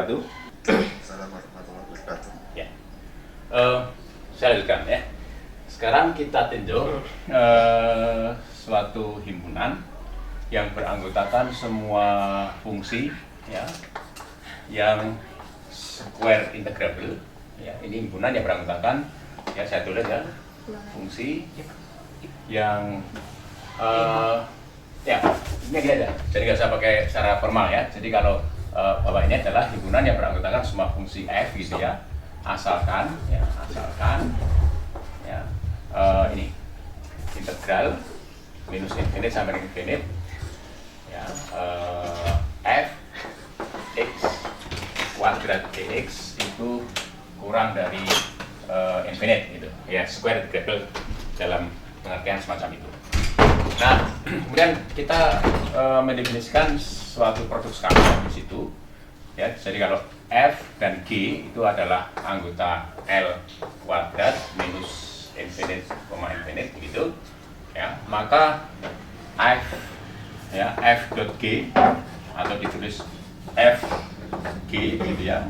wabarakatuh. Assalamualaikum warahmatullahi wabarakatuh. Ya, saya lanjutkan ya. Sekarang kita tinjau suatu himpunan yang beranggotakan semua fungsi ya, yang square integrable. Ya, ini himpunan yang beranggotakan ya, saya tulis ya, fungsi yang ya, ini gini aja. Jadi nggak usah pakai secara formal ya. Jadi kalau bahwa ini adalah himpunan yang beranggotakan semua fungsi f gitu ya, asalkan ya, ini integral minus infinite sampai infinite ya, f x kuadrat dx itu kurang dari infinite gitu ya, square integrable dalam pengertian semacam itu. Nah, kemudian kita mendefinisikan suatu produk skalar di situ. Ya, jadi kalau f dan g itu adalah anggota L kuadrat minus infinite, infinite begitu. Ya, maka f ya, f dot g atau ditulis f g gitu ya.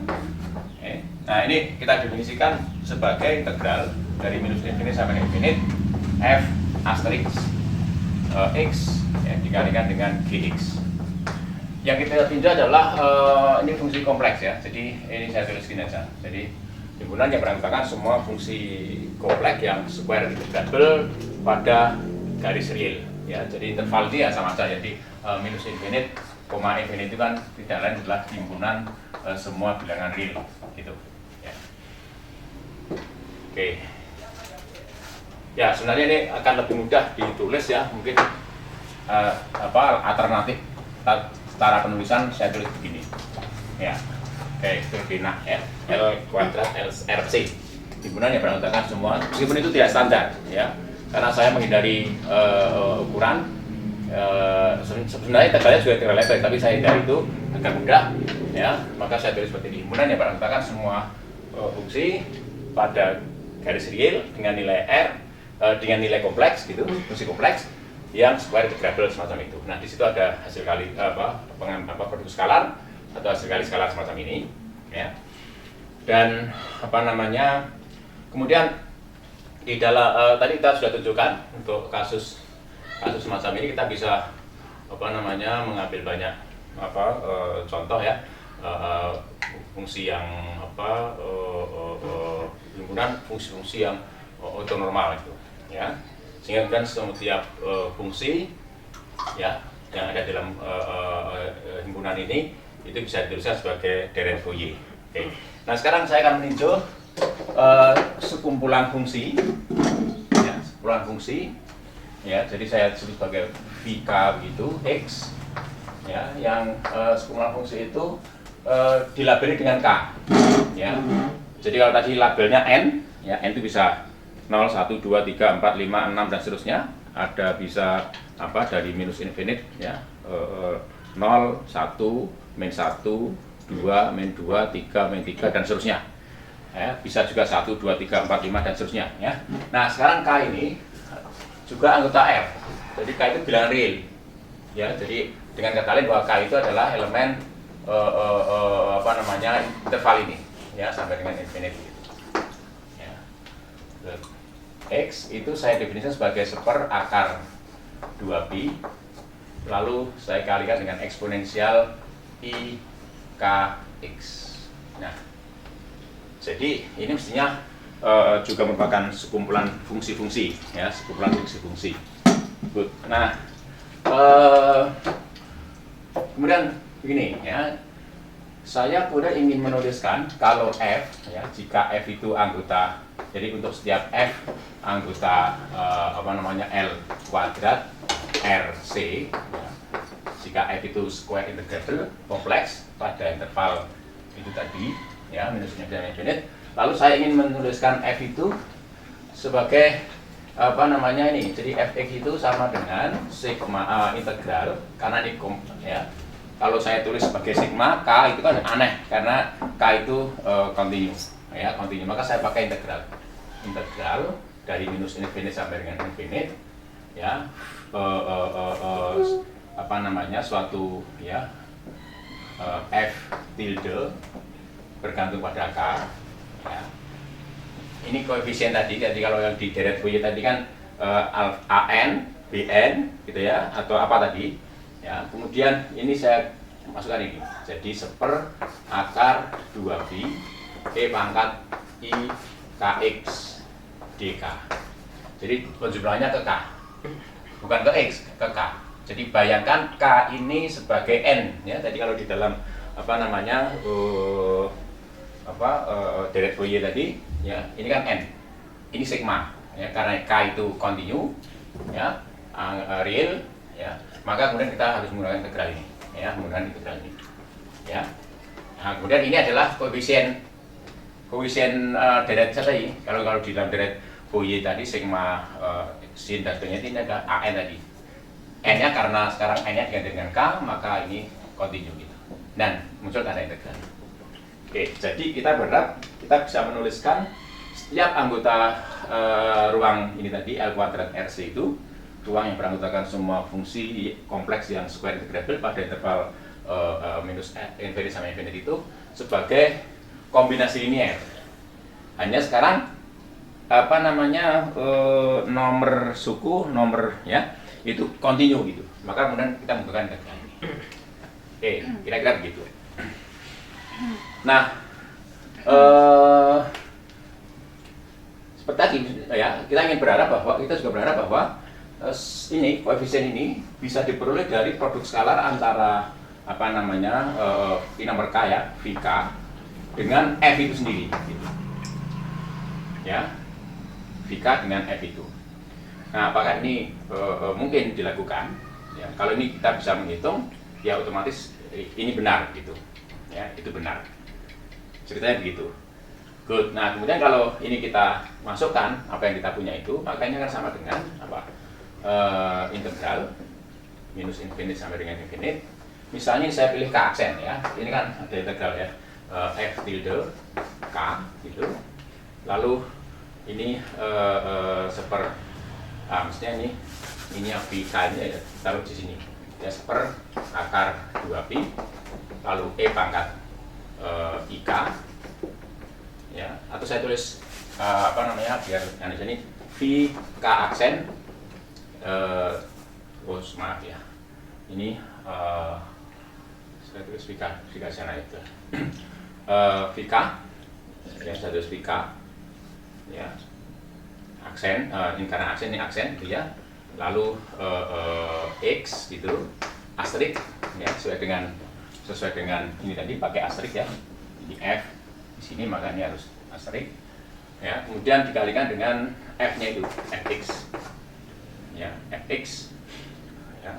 Nah, ini kita definisikan sebagai integral dari minus infinite sampai infinite f asterisk x ya, dikalikan dengan gx. Yang kita tinjau adalah ini fungsi kompleks ya. Jadi ini saya tulis gini aja. Jadi himpunan yang beranggotakan semua fungsi kompleks yang square integrable pada garis real ya. Jadi interval ini ya sama saja. Jadi minus infinite, infinite itu kan tidak lain adalah himpunan semua bilangan real gitu ya. Oke. Ya, sebenarnya ini akan lebih mudah ditulis ya, mungkin alternatif secara penulisan saya tulis begini ya. Oke, itu bina L kuadrat RC, himpunan yang beranggotakan semua, meskipun itu tidak standar ya, karena saya menghindari ukuran sebenarnya integralnya juga integral lebar, tapi saya hindari itu agar mudah ya, maka saya tulis seperti ini, himpunan yang beranggotakan semua fungsi pada garis real dengan nilai R, dengan nilai kompleks gitu, fungsi kompleks yang square integrable semacam itu. Nah, di situ ada hasil kali produk skalar atau hasil kali skalar semacam ini ya. Dan kemudian di dalam tadi kita sudah tunjukkan untuk kasus semacam ini kita bisa mengambil banyak contoh ya, fungsi yang himpunan fungsi-fungsi yang ortonormal itu ya, sehingga kemudian setiap fungsi ya yang ada dalam himpunan ini itu bisa dituliskan sebagai deret Fourier. Oke. Nah, sekarang saya akan meninjau sekumpulan fungsi ya, jadi saya sebut sebagai VK begitu X ya, yang sekumpulan fungsi itu dilabeli dengan K ya. Jadi kalau tadi labelnya N ya, N itu bisa 0, 1, 2, 3, 4, 5, 6 dan seterusnya. Ada bisa dari minus infinite ya, 0, 1, min 1, 2, min 2, 3, min 3 dan seterusnya. Ya, bisa juga 1, 2, 3, 4, 5 dan seterusnya ya. Nah, sekarang K ini juga anggota R. Jadi K itu bilangan real. Ya, jadi dengan kata lain bahwa K itu adalah elemen interval ini ya, sampai dengan infinite gitu. Ya. X itu saya definisikan sebagai seper akar 2pi, lalu saya kalikan dengan eksponensial I Kx. Nah, jadi ini mestinya juga merupakan sekumpulan fungsi-fungsi ya, sekumpulan fungsi-fungsi. Good. Nah, kemudian begini ya, saya kemudian ingin menuliskan kalau f ya, jika f itu anggota, jadi untuk setiap f anggota L kuadrat RC ya, jika f itu square integrable kompleks pada interval itu tadi ya, minus infinite, lalu saya ingin menuliskan f itu sebagai ini, jadi fx itu sama dengan sigma integral, karena ini ya, kalau saya tulis sebagai sigma, K itu kan aneh karena K itu kontinu ya, kontinu, maka saya pakai integral dari minus infinite sampai dengan infinite ya, suatu ya F tilde bergantung pada K, ya. Ini koefisien tadi, jadi kalau yang di deret Fourier tadi kan AN, BN gitu ya, atau apa tadi ya. Kemudian ini saya masukkan ini, jadi 1/akar 2pi E pangkat I KX DK. Jadi penjumlahannya ke K, bukan ke X, ke K. Jadi bayangkan K ini sebagai N ya. Jadi kalau di dalam apa namanya deret Fourier tadi ya, ini kan N, ini sigma ya, karena K itu kontinu ya, real ya, maka kemudian kita harus menggunakan integral ini ya, menggunakan integral ini ya. Nah, kemudian ini adalah koefisien deret tadi. Kalau di dalam deret Fourier tadi sigma sin dan sebagainya, ini ada AN tadi. N-nya karena sekarang N-nya diganti dengan K, maka ini kontinu gitu. Dan muncul tanda integral. Oke, jadi kita berharap kita bisa menuliskan setiap anggota ruang ini tadi L kuadrat RC itu, ruang yang beranggotakan semua fungsi kompleks yang square integrable pada interval minus infinity sampai infinity itu sebagai kombinasi linear. Hanya sekarang apa namanya nomor suku, nomor ya itu kontinu gitu. Maka kemudian kita membutuhkan integral ini. Oke, kira-kira begitu. Nah, seperti tadi ya, kita ingin berharap bahwa kita juga berharap bahwa ini koefisien ini bisa diperoleh dari produk skalar antara apa namanya I nomor K ya, VK dengan F itu sendiri gitu. Ya, VK dengan F itu. Nah, apakah ini mungkin dilakukan? Ya, kalau ini kita bisa menghitung, ya otomatis ini benar gitu. Ya, itu benar. Ceritanya begitu. Good. Nah, kemudian kalau ini kita masukkan apa yang kita punya itu, maka ini akan sama dengan apa? Integral minus infinite sampai dengan infinite. Misalnya saya pilih K aksen ya. Ini kan ada integral ya. F tilde K gitu. Lalu ini maksudnya ini yang VK ini ya, taruh di sini. Ya, 1/akar 2pi lalu E pangkat IK ya, atau saya tulis apa namanya biar yang di sini VK aksen maaf ya, ini saya tulis VK sana itu VK ya, saya tulis VK ya, aksen ini karena aksen, ini aksen gitu ya, lalu X gitu asterik ya, sesuai dengan ini tadi pakai asterik ya, ini F di sini maka ini harus asterik ya, kemudian dikalikan dengan F-nya itu Fx ya, Fx ya,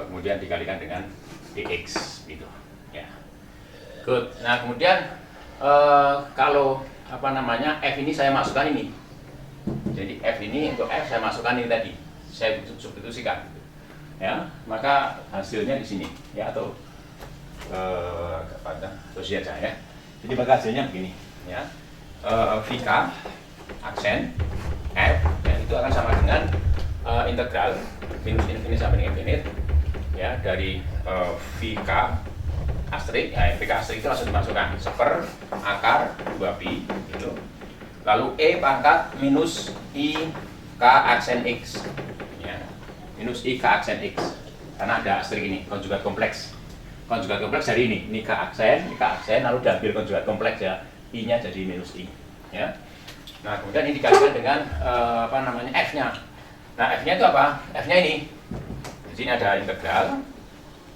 kemudian dikalikan dengan dx gitu ya. Good. Nah, kemudian kalau apa namanya F ini saya masukkan ini, jadi F ini untuk F saya masukkan ini tadi, saya substitusikan ya, maka hasilnya di sini ya, atau sosial ya. Jadi maka hasilnya begini ya, VK aksen F ya, itu akan sama dengan integral minus infinite sampai infinite ya, dari VK asterik ya, VK asterik itu langsung dimasukkan 1/akar 2pi gitu, lalu E pangkat minus IK aksen X ya, minus IK aksen X karena ada asterik ini, konjugat kompleks dari ini K aksen, lalu diambil konjugat kompleks ya, I-nya jadi minus I ya. Nah, kemudian ini dikalikan dengan apa namanya F-nya. Nah, F-nya itu apa? F-nya ini. Di sini ada integral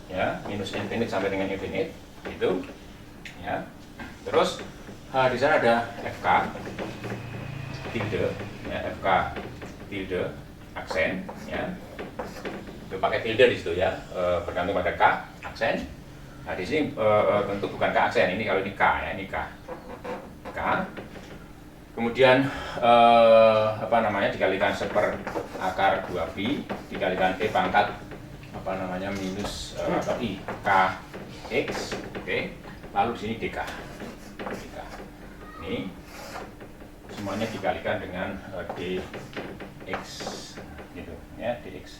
ya, minus infinite sampai dengan infinite itu ya. Terus di sana ada FK tilde ya, FK tilde aksen ya. Itu pakai tilde di situ ya, bergantung pada K aksen. Nah, di sini tentu bukan K aksen, ini kalau ini K ya, ini K. Kemudian apa namanya dikalikan 1/akar 2pi dikalikan E pangkat apa namanya minus atau I K X, oke. Lalu di sini DK. Ini semuanya dikalikan dengan dx gitu ya, dx.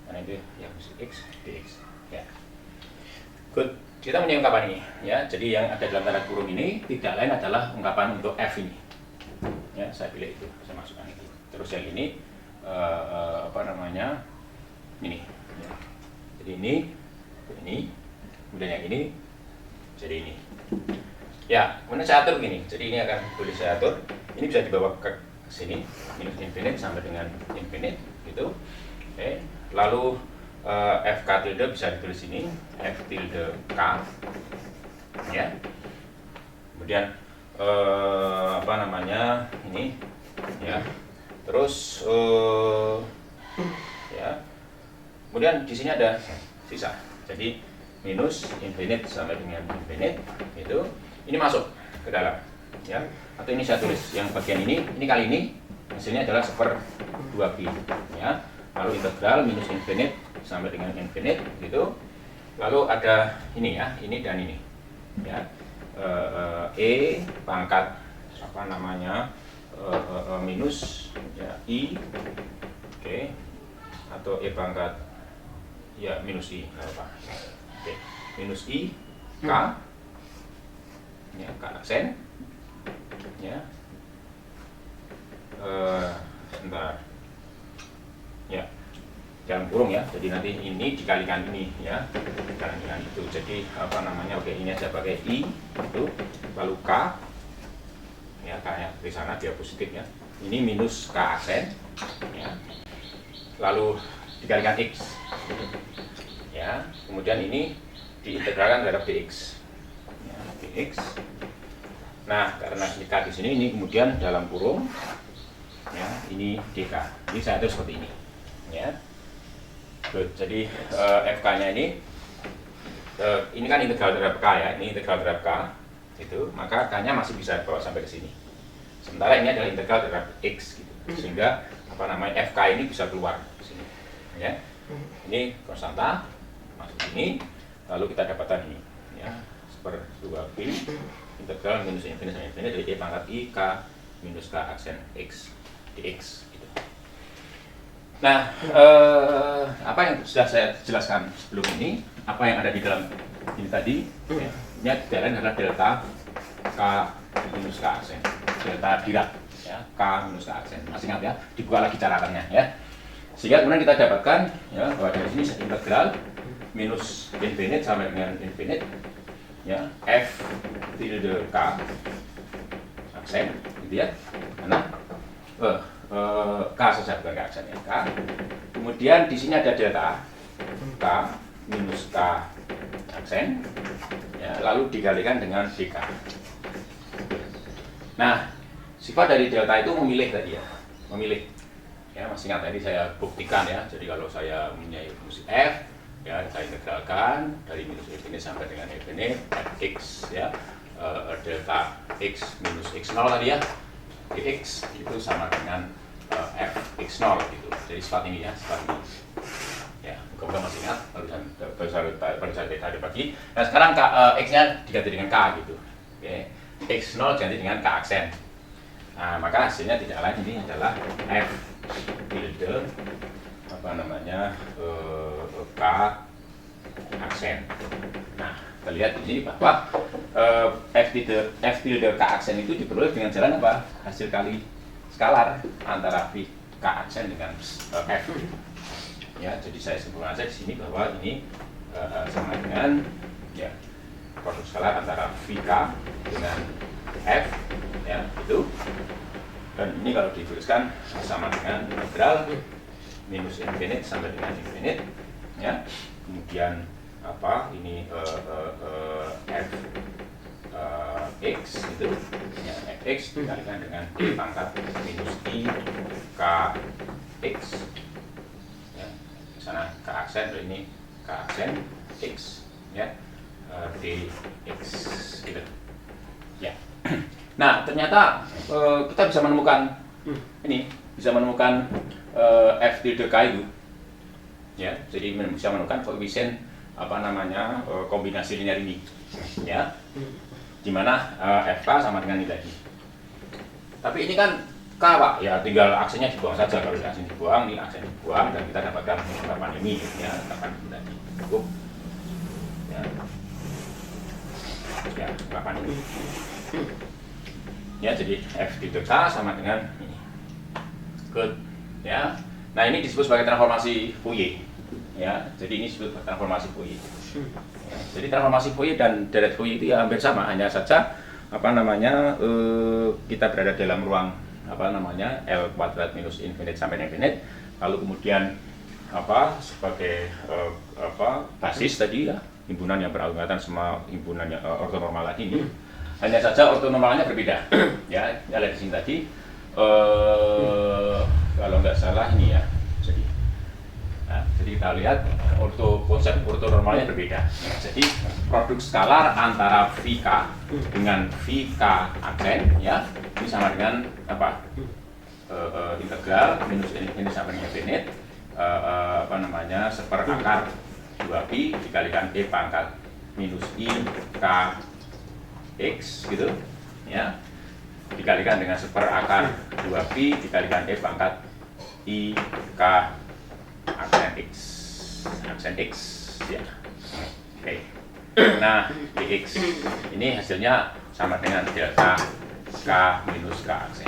Karena itu ya X dx ya. Good. Kita punya ungkapan ini ya. Jadi yang ada dalam tanda kurung ini tidak lain adalah ungkapan untuk F ini. Ya, saya pilih itu, saya masukkan itu. Terus yang ini apa namanya? Ini. Ya. Jadi ini, kemudian yang ini jadi ini. Ya, kemudian saya atur begini. Jadi ini akan boleh saya atur. Ini bisa dibawa ke sini, minus infinite sampai dengan infinite gitu. Oke. Lalu F K tilde bisa ditulis ini, F tilde K, ya. Kemudian apa namanya ini, ya. Terus ya. Kemudian di sini ada sisa. Jadi minus infinite sampai dengan infinite itu, ini masuk ke dalam, ya. Atau ini saya tulis yang bagian ini kali ini hasilnya adalah 1/2pi, ya. Lalu integral minus infinite sampai dengan infinite gitu. Lalu ada ini ya, ini dan ini ya, E pangkat apa namanya minus ya I, oke, atau E pangkat ya minus I, nggak apa, oke, minus I K ya, K aksen ya, sebentar ya, dalam kurung ya. Jadi nanti ini dikalikan ini ya, dikalikan itu. Jadi apa namanya? Oke, ini aja pakai I itu, lalu K ya, K nya di sana dia positif ya. Ini minus K aksen ya, lalu dikalikan X ya. Kemudian ini diintegralkan terhadap dx ya, dx. Nah, karena ini K di sini, ini kemudian dalam kurung ya, ini dk. Ini saya atur seperti ini ya. Good. Jadi FK-nya ini kan integral terhadap K ya, ini integral terhadap K itu, maka K-nya masih bisa bawa sampai ke sini. Sementara ini adalah integral terhadap X gitu. Sehingga apa namanya FK ini bisa keluar ke sini. Ya. Ini konstanta masuk sini, lalu kita dapatkan ini ya, 1/2pi integral minus infinite sampai infinite dari E pangkat I K minus K aksen X dx gitu. Nah, apa yang sudah saya jelaskan sebelum ini, apa yang ada di dalam ini tadi, ya, ini tidak lain adalah delta K minus K aksen, delta Dirac, ya, K minus K aksen. Masih ingat ya, dibuka lagi caratannya ya. Sehingga kemudian kita dapatkan ya, bahwa dari sini integral minus infinite sampai dengan infinite, ya, F tilde K aksen, gitu ya. Karena K saja bukan K aksen ya, K. Kemudian di sini ada delta K minus K aksen ya, lalu dikalikan dengan dk. Nah, sifat dari delta itu memilih tadi ya, memilih ya, masih ingat tadi saya buktikan ya. Jadi kalau saya mempunyai fungsi f ya, saya integralkan dari minus infinite sampai dengan infinite fx ya, delta x minus x0 tadi ya, dx itu sama dengan f x0 gitu. Jadi sifat ini ya, sifat ini ya, mudah-mudahan masih ingat, baru saya tadi pagi. Nah sekarang x nya diganti dengan k gitu, oke. X0 diganti dengan k aksen. Nah maka hasilnya tidak lain, ini adalah f tilde apa namanya k aksen. Nah kita lihat di sini bahwa f tilde k aksen itu diperoleh dengan jalan apa? Hasil kali skalar antara v k aksen dengan f. Ya, jadi saya simpulkan saja di sini bahwa ini sama dengan ya, produk skalar antara vk dengan f ya, itu. Dan ini kalau dituliskan sama dengan integral minus infinite sampai dengan infinite ya. Kemudian apa ini f x itu ya, fx dikalikan dengan d pangkat minus i k x ya, di sana k aksen, ini k aksen x ya, dx gitu ya. Nah ternyata kita bisa menemukan ini, bisa menemukan f tilde k itu ya, jadi bisa menemukan koefisien apa namanya kombinasi linear ini ya, dimana fk sama dengan ini tadi. Tapi ini kan k pak ya, tinggal aksennya dibuang saja. Kalau aksen dibuang, ini aksen dibuang, dan kita dapatkan ungkapan ini ya, ungkapan ini tadi cukup ya. ya 8 ini. Ya, jadi F di K sama dengan ini. Good. Ya. Nah, ini disebut sebagai transformasi Fourier. Ya, jadi ini disebut transformasi Fourier. Ya, jadi transformasi Fourier dan deret Fourier itu ya hampir sama, hanya saja kita berada dalam ruang L kuadrat minus infinite sampai infinite, lalu kemudian sebagai basis tadi ya, himpunan yang beranggotakan semua himpunan yang ortonormal lagi ini. Hanya saja ortonormalnya berbeda. Ya, kita lihat di sini tadi. Kalau nggak salah ini ya. Jadi kita lihat konsep ortonormalnya berbeda. Jadi produk skalar antara VK dengan VK aksen ya, ini sama dengan integral minus infinite sampai infinite seperakar 2pi dikalikan E pangkat minus I K X gitu ya, dikalikan dengan seperakar 2pi dikalikan E pangkat I K aksen X ya. Oke. Nah, dx ini hasilnya sama dengan delta K minus K aksen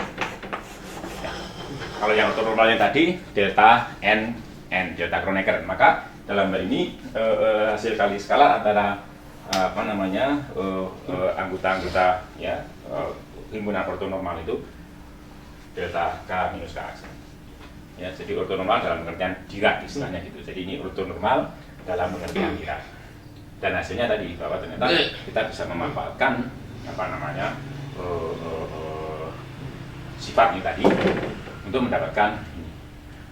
ya. Kalau yang ortonormalnya tadi delta N delta Kronecker, maka dalam hal ini hasil kali skalar antara anggota-anggota ya himpunan ortonormal itu delta K minus K aksen. Ya, jadi ortonormal dalam pengertian Dirac istilahnya gitu. Jadi ini ortonormal dalam pengertian Dirac. Dan hasilnya tadi bahwa ternyata kita bisa memanfaatkan sifat ini tadi untuk mendapatkan ini.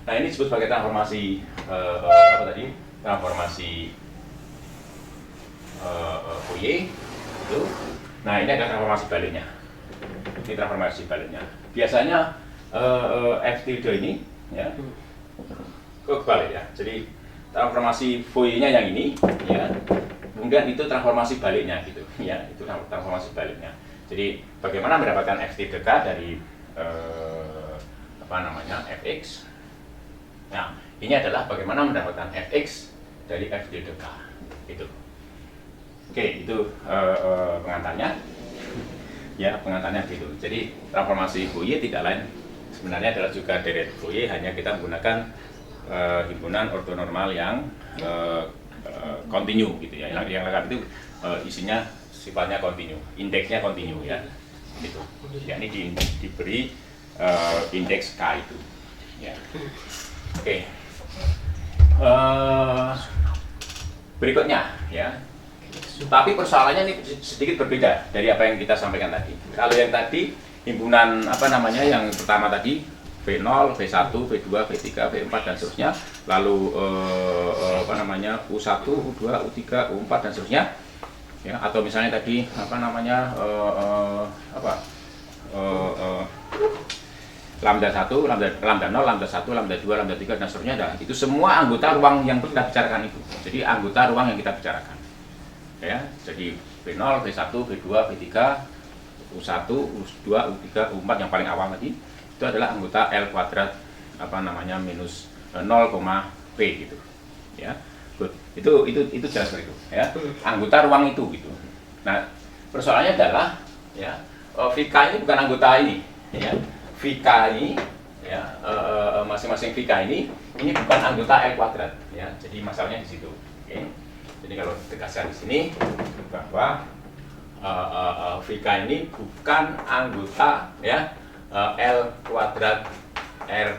Nah, ini disebut sebagai transformasi transformasi Fourier itu. Nah, ini adalah transformasi baliknya. Ini transformasi baliknya. Biasanya F tilde ini ya kebalik ya. Jadi transformasi Fourier-nya yang ini ya. Kemudian itu transformasi baliknya gitu ya. Itu transformasi baliknya. Jadi bagaimana mendapatkan F tilde K dari fx. Nah, ini adalah bagaimana mendapatkan fx dari F tilde K. Itu. Oke, itu pengantarnya. Ya, pengantarnya gitu. Jadi transformasi Fourier tidak lain sebenarnya adalah juga deret Fourier, hanya kita menggunakan himpunan ortonormal yang kontinu gitu ya. Yang lengkap itu isinya sifatnya kontinu, indeksnya kontinu ya. Gitu. Ya, ini diberi indeks K itu. Ya. Oke. Berikutnya ya. Tapi persoalannya ini sedikit berbeda dari apa yang kita sampaikan tadi. Kalau yang tadi himpunan yang pertama tadi V0, V1, V2, V3, V4 dan seterusnya, lalu U1, U2, U3, U4 dan seterusnya. Ya, atau misalnya tadi lambda 1, lambda 0, lambda 1, lambda 2, lambda 3 dan seterusnya. Nah, itu semua anggota ruang yang kita bicarakan itu. Jadi anggota ruang yang kita bicarakan. Ya, jadi V0, V1, V2, V3, U1, U2, U3, U4 yang paling awal tadi itu adalah anggota L kuadrat minus 0, P gitu. Ya. Good. Itu jelas seperti itu ya. Anggota ruang itu gitu. Nah, persoalannya adalah ya VK ini bukan anggota ini ya. VK ini ya masing-masing VK ini bukan anggota L kuadrat ya. Jadi masalahnya di situ. Oke. Jadi kalau tegaskan di sini bahwa VK ini bukan anggota ya L kuadrat R,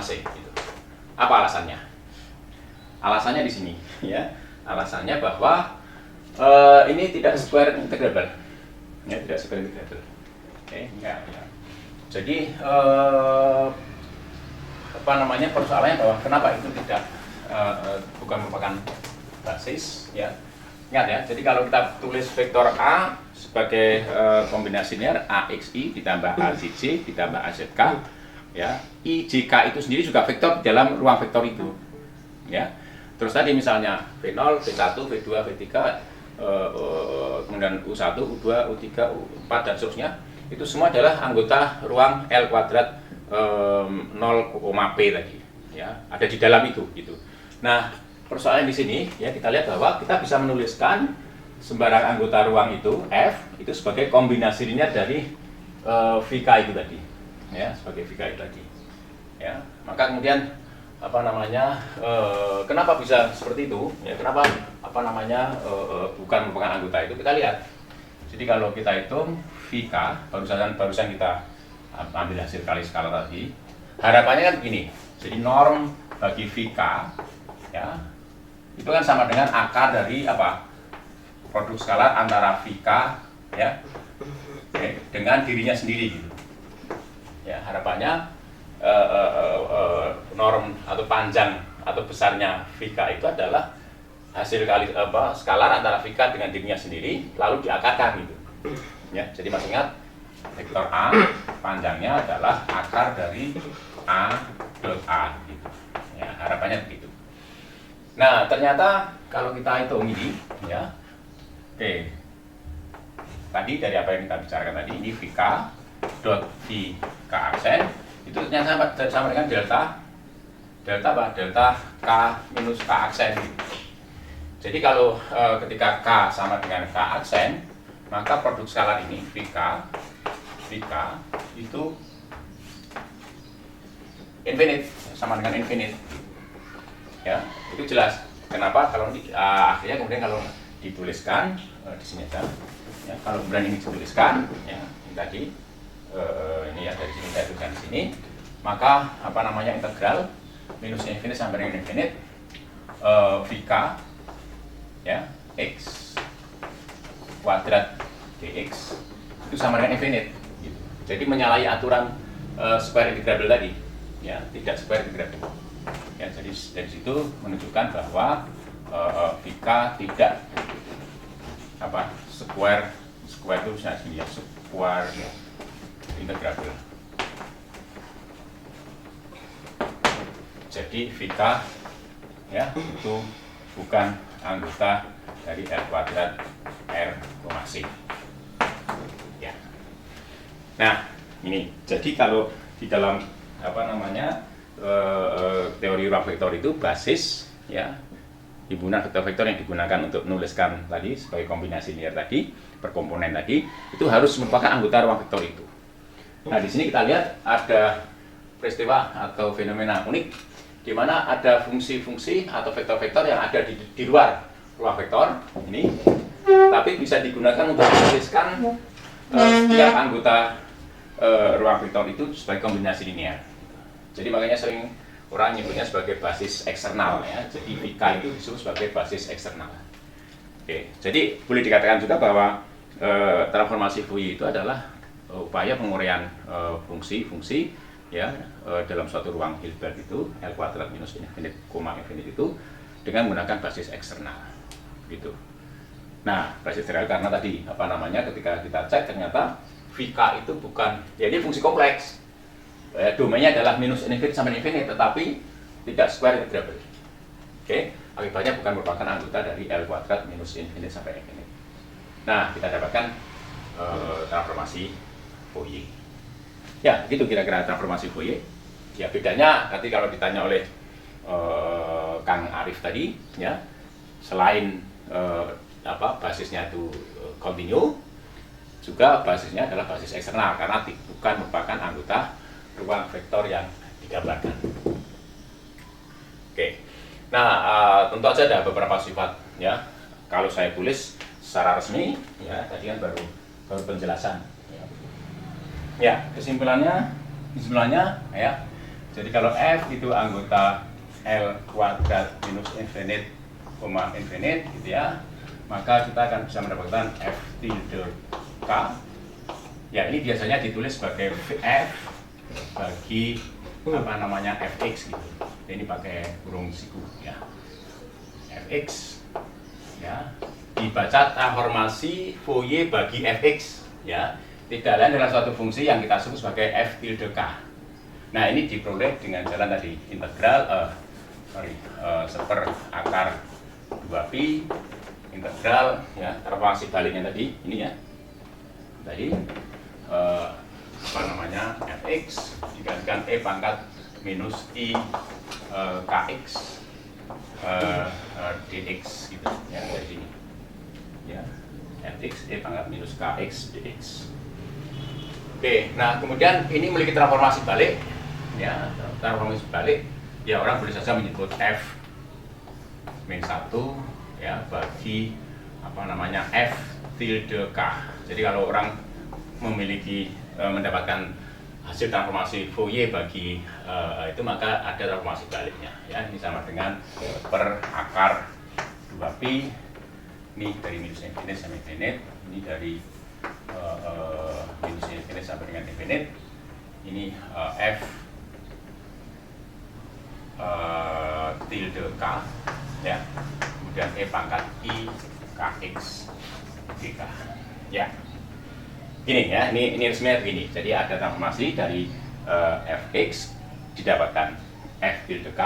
C gitu. Apa alasannya? Alasannya di sini ya. Alasannya bahwa ini tidak square integrable. Ya, tidak square integrable. Oke, ya. Jadi persoalannya bahwa kenapa itu tidak bukan merupakan basis ya. Ingat ya, jadi kalau kita tulis vektor A sebagai kombinasi linear AXI ditambah AZJ ditambah AZK ya, IJK itu sendiri juga vektor di dalam ruang vektor itu ya. Terus tadi misalnya V0, V1, V2, V3 kemudian U1, U2, U3, U4 dan seterusnya, itu semua adalah anggota ruang L kuadrat 0, P tadi ya, ada di dalam itu gitu. Nah, persoalan di sini ya, kita lihat bahwa kita bisa menuliskan sembarang anggota ruang itu F itu sebagai kombinasi linear dari VK itu tadi, ya, sebagai VK itu tadi, ya. Maka kemudian apa namanya, kenapa bisa seperti itu? Ya, kenapa apa namanya bukan merupakan anggota itu? Kita lihat. Jadi kalau kita hitung VK barusan kita ambil hasil kali skala tadi, harapannya kan begini. Jadi norm bagi VK, ya, itu kan sama dengan akar dari apa? Produk skalar antara VK, ya, dengan dirinya sendiri gitu. Ya, harapannya norm atau panjang atau besarnya VK itu adalah hasil kali skalar antara VK dengan dirinya sendiri lalu diakarkan gitu. Ya, jadi masih ingat vektor A panjangnya adalah akar dari A dot A gitu. Ya, harapannya begitu. Nah, ternyata kalau kita hitung ini, ya, oke. Tadi dari apa yang kita bicarakan tadi, ini VK dot VK aksen itu ternyata sama dengan delta apa? Delta K minus K aksen. Jadi kalau ketika K sama dengan K aksen, maka produk skalar ini VK itu infinite, sama dengan infinite. Ya, itu jelas. Kenapa? Kalau akhirnya kemudian kalau dituliskan di sini aja. Ya, kalau kemudian ini dituliskan, ya, ini tadi ini ya dari sini saya tuliskan di sini, maka apa namanya integral minus infinite sampai dengan infinite VK, ya, x kuadrat dx itu sama dengan infinite. Gitu. Jadi menyalahi aturan square integrable tadi, ya, tidak square integrable. Ya, jadi dari situ menunjukkan bahwa VK tidak apa square itu bisa segini ya, square integrable. Jadi VK, ya, itu bukan anggota dari R kuadrat R, C. Ya. Nah, ini jadi kalau di dalam apa namanya teori ruang vektor itu basis, ya, himpunan vektor-vektor yang digunakan untuk menuliskan tadi sebagai kombinasi linear tadi per komponen tadi itu harus merupakan anggota ruang vektor itu. Nah, di sini kita lihat ada peristiwa atau fenomena unik di mana ada fungsi-fungsi atau vektor-vektor yang ada di luar ruang vektor ini, tapi bisa digunakan untuk menuliskan setiap anggota ruang vektor itu sebagai kombinasi linear. Jadi makanya sering orang nyebutnya sebagai basis eksternal, ya. Jadi VK itu disebut sebagai basis eksternal. Oke, jadi boleh dikatakan juga bahwa transformasi Fourier itu adalah upaya penguraian fungsi-fungsi, ya, dalam suatu ruang Hilbert itu L kuadrat minus infinite, infinite itu dengan menggunakan basis eksternal, gitu. Nah, basis eksternal karena tadi apa namanya ketika kita cek ternyata VK itu bukan, ya, dia fungsi kompleks. Domainnya adalah minus infinite sampai infinite, tetapi tidak square integrable. Oke, akibatnya bukan merupakan anggota dari L kuadrat minus infinite sampai infinite. Nah, kita dapatkan transformasi Fourier. Ya, gitu kira-kira transformasi Fourier. Ya, bedanya nanti kalau ditanya oleh Kang Arif tadi, ya, selain basisnya itu continue, juga basisnya adalah basis eksternal karena bukan merupakan anggota ruang vektor yang digambarkan. Oke, nah tentu saja ada beberapa sifat, ya. Kalau saya tulis secara resmi, ya, tadi kan baru penjelasan. Ya, kesimpulannya, ya. Jadi kalau F itu anggota L kuadrat minus infinite, infinite, gitu ya, maka kita akan bisa mendapatkan F tilde K. Ya, ini biasanya ditulis sebagai F bagi apa namanya fx gitu. Ini pakai kurung siku, ya. Fx, ya, dibaca transformasi Fourier bagi fx, ya. Tidak lain adalah suatu fungsi yang kita sebut sebagai f tilde k. Nah, ini diperoleh dengan jalan tadi integral seper akar 2pi integral, ya, transformasi baliknya tadi ini, ya. Tadi apa namanya fx digantikan e pangkat minus i kx dx gitu, ya, dari sini. ya, fx e pangkat minus kx dx. Oke, nah kemudian ini memiliki transformasi balik, ya, transformasi balik, ya orang boleh saja menyebut f min 1 ya bagi apa namanya f tilde k. Jadi kalau orang memiliki mendapatkan hasil transformasi Fourier bagi itu, maka ada transformasi baliknya, ya, ini sama dengan per akar 2pi, ini dari minus infinite sampai infinite, ini dari minus infinite sampai dengan infinite, ini f tilde k, ya, kemudian e pangkat i kx dk, ya. Gini ya, ini resminya begini. Jadi ada transformasi dari fx didapatkan f tilde k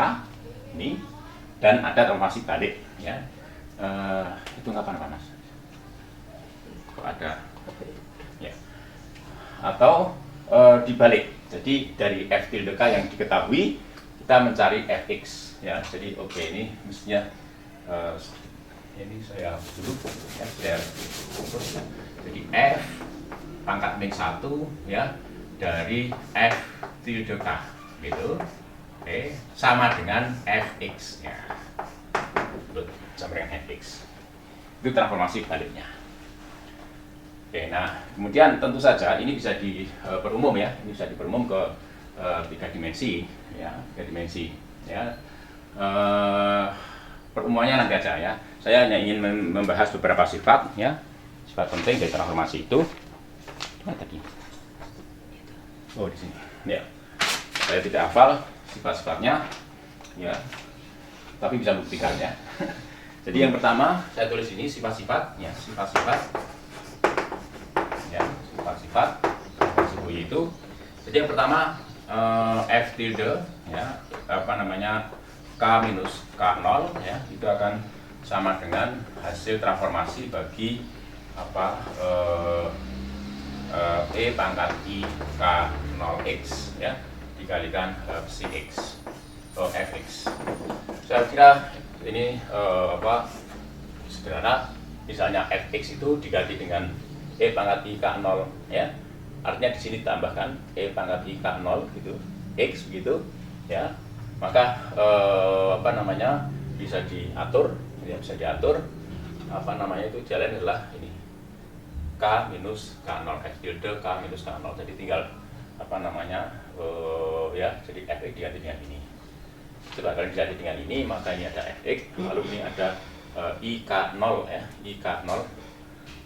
ini, dan ada transformasi balik, ya. Itu nggak panas? Kok ada? Ya. Atau dibalik. Jadi dari f tilde k yang diketahui kita mencari fx, ya. Jadi oke, ini mestinya ini saya hapus dulu, ya. Saya hapus. Jadi f pangkat min 1 ya dari f tilde k gitu, oke, sama dengan fx ya, sama dengan fx, itu transformasi baliknya. Oke, nah kemudian tentu saja ini bisa diperumum ya, ini bisa diperumum ke 3 dimensi ya, 3 dimensi ya. Perumumannya nanti aja ya, saya hanya ingin membahas beberapa sifat ya, sifat penting dari transformasi itu. Tadi. Oh, di sini. Ya. Saya tidak hafal sifat-sifatnya, ya. Tapi bisa buktikan ya. Jadi yang pertama saya tulis ini sifat-sifat, ya, sifat-sifat. Ya, sifat-sifat Fourier itu. Jadi yang pertama f tilde, ya, apa namanya, k minus k0, ya, itu akan sama dengan hasil transformasi bagi apa e pangkat i k0x ya dikalikan psi x atau fx. Saya kira ini apa sederhana, misalnya fx itu diganti dengan e pangkat i k0 ya, artinya di sini tambahkan e pangkat i k0 gitu, x begitu ya, maka apa namanya bisa diatur ya, bisa diatur apa namanya itu jalan adalah ini k minus k0, f tilde k minus k0. Jadi tinggal apa namanya ya, jadi fx diganti dengan ini. Coba kalau diganti dengan ini, maka ini ada fx, lalu ini ada ik0 ya, ik0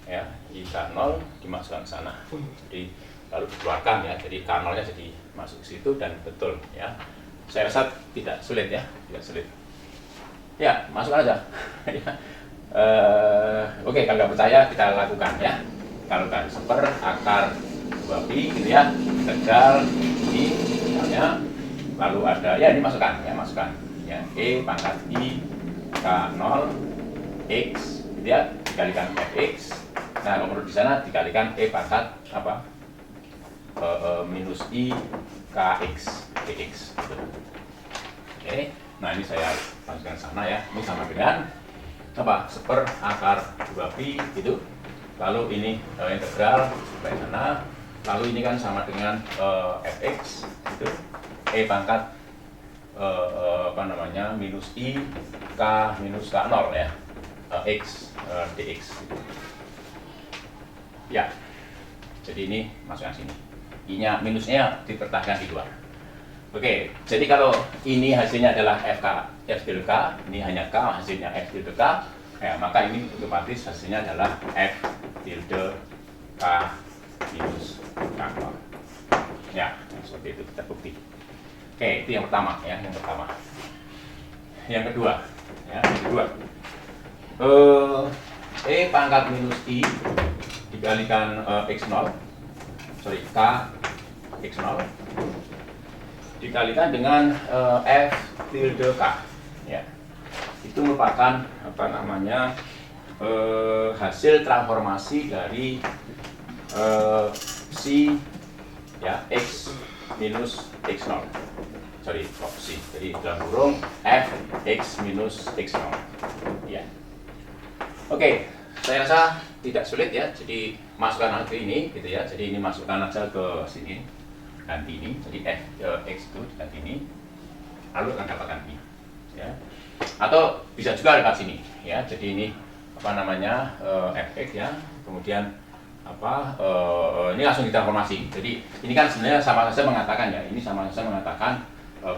ya, ik0 dimasukkan ke sana. Jadi lalu dikeluarkan ya, jadi k0 nya jadi masuk ke situ dan betul ya. Saya rasa tidak sulit ya, tidak sulit. Ya, masuk aja. Oke, kalau nggak percaya kita lakukan ya. Kalau kan per akar 2pi gitu ya, integral ini misalnya, lalu ada ya ini masukkan ya e pangkat i k0 x gitu ya dikalikan fx. Nah kemudian di sana dikalikan e pangkat apa minus i kx dx gitu. Oke, nah ini saya masukkan sana ya, ini sama dengan apa seper akar 2pi gitu. Lalu ini integral sampai sana, lalu ini kan sama dengan fx gitu, e pangkat apa namanya minus i k minus k0 ya, x dx gitu. Ya, jadi ini masukkan sini, i-nya minusnya dipertahankan di luar. Oke, jadi kalau ini hasilnya adalah f tilde k, ini hanya k, hasilnya f tilde k, ya, maka ini otomatis hasilnya adalah f tilde k minus k0. Ya, seperti itu kita bukti. Oke, itu yang pertama ya, yang pertama. Yang kedua, ya, yang kedua. E pangkat minus i dikalikan x0, k x0 dikalikan dengan f tilde k, ya. Itu merupakan apa namanya hasil transformasi dari psi ya x minus x0, psi, jadi dalam kurung f x minus x0 ya. Oke, saya rasa tidak sulit ya. Jadi masukkan aja ini gitu ya. Jadi ini masukkan aja ke sini, ganti ini. Jadi x itu ganti ini, lalu akan dapatkan ini. Ya. Atau bisa juga lewat sini ya. Jadi ini apa namanya fx ya. Kemudian apa ini langsung ditransformasi. Jadi ini kan sebenarnya sama saja mengatakan ya. Ini sama saja mengatakan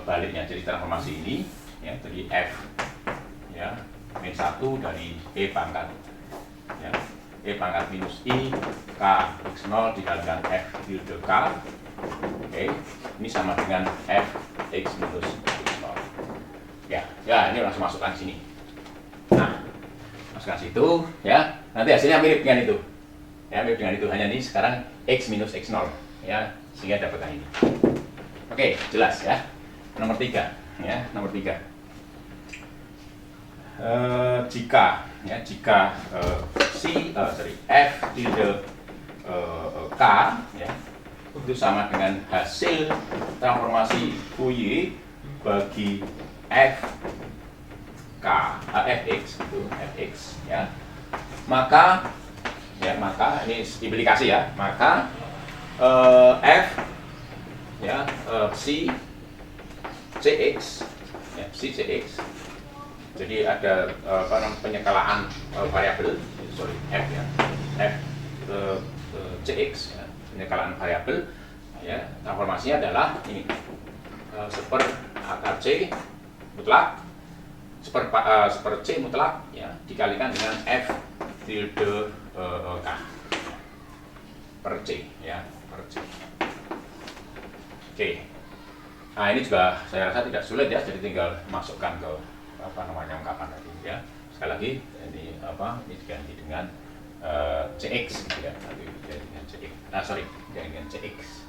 baliknya. Jadi transformasi ini ya. Jadi f ya min 1 dari e pangkat ya, e pangkat minus i k x0 dikalikan f tilde k. Oke, ini sama dengan f x minus x0 ya. Ya, ini langsung masukkan sini. Nah, masukkan situ ya, nanti hasilnya mirip dengan itu ya, mirip dengan itu, hanya ini sekarang x minus x0 ya, sehingga dapatkan ini. Oke, jelas ya. Nomor 3 ya, nomor 3. Jika f tilde k ya, itu sama dengan hasil transformasi Fourier bagi fx itu fx ya, maka ini implikasi ya, maka f ya psi cx ya, psi cx. Jadi ada penyekalaan variabel, f ya, f cx ya, penyekalaan variabel ya. Transformasinya adalah ini seper akar c mutlak seper c mutlak ya, dikalikan dengan f tilde k per c ya, per c. Oke. Nah, ini juga saya rasa tidak sulit ya, jadi tinggal masukkan ke apa namanya ungkapan tadi ya. Sekali lagi ini ini diganti dengan cx gitu ya, nanti diganti dengan cx, diganti dengan cx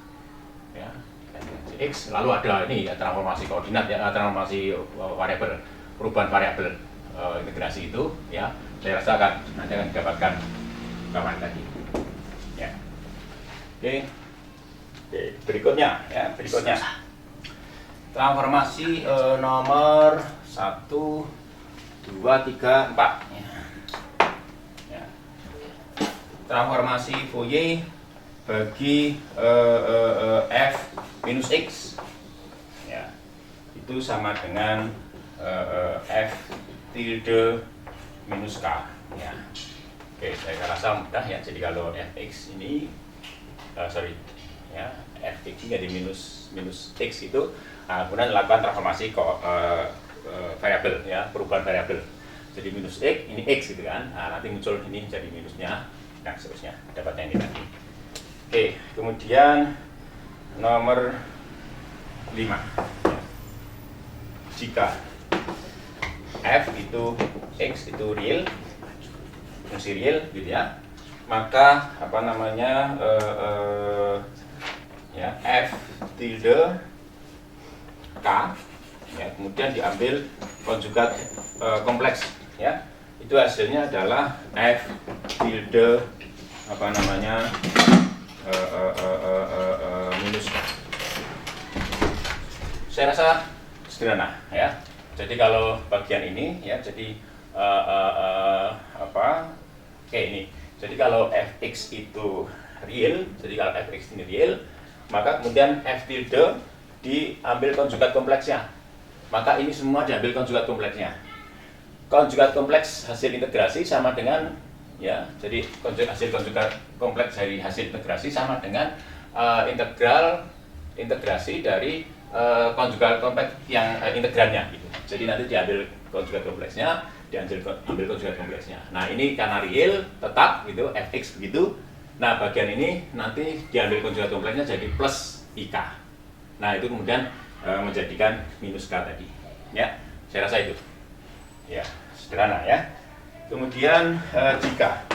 ya, diganti dengan cx. Lalu ada ini ya, transformasi koordinat ya, transformasi variabel, perubahan variabel integrasi itu ya. Saya rasa nanti akan didapatkan ungkapan tadi ya. Oke, berikutnya transformasi nomor 1, 2, 3, 4 ya. Transformasi Fourier bagi f minus x ya, itu sama dengan f tilde minus k ya. Oke, saya rasa mudah ya. Jadi kalau fx ini ya, fx jadi minus x itu, kemudian lakukan transformasi variabel ya, perubahan variabel. Jadi minus x, ini x gitu kan. Nah, nanti muncul ini jadi minusnya dan seterusnya, dapatnya ini tadi. Oke, kemudian nomor 5. Jika f itu x itu real, fungsi real gitu ya, maka apa namanya ya, f tilde k ya, kemudian diambil konjugat kompleks ya, itu hasilnya adalah f tilde apa namanya minus k. Saya rasa sederhana ya. Jadi kalau bagian ini ya, jadi ini. Jadi kalau fx itu real, jadi kalau fx ini real, maka kemudian f tilde diambil konjugat kompleksnya. Maka ini semua diambil konjugat kompleksnya. Konjugat kompleks hasil integrasi sama dengan ya, jadi hasil konjugat kompleks dari hasil integrasi sama dengan integrasi dari konjugat kompleks yang integrannya gitu. Jadi nanti diambil konjugat kompleksnya, ambil konjugat kompleksnya. Nah, ini karena real tetap gitu, fx begitu. Nah, bagian ini nanti diambil konjugat kompleksnya jadi plus ik. Nah, itu kemudian menjadikan minus k tadi ya. Saya rasa itu ya, sederhana ya. Kemudian jika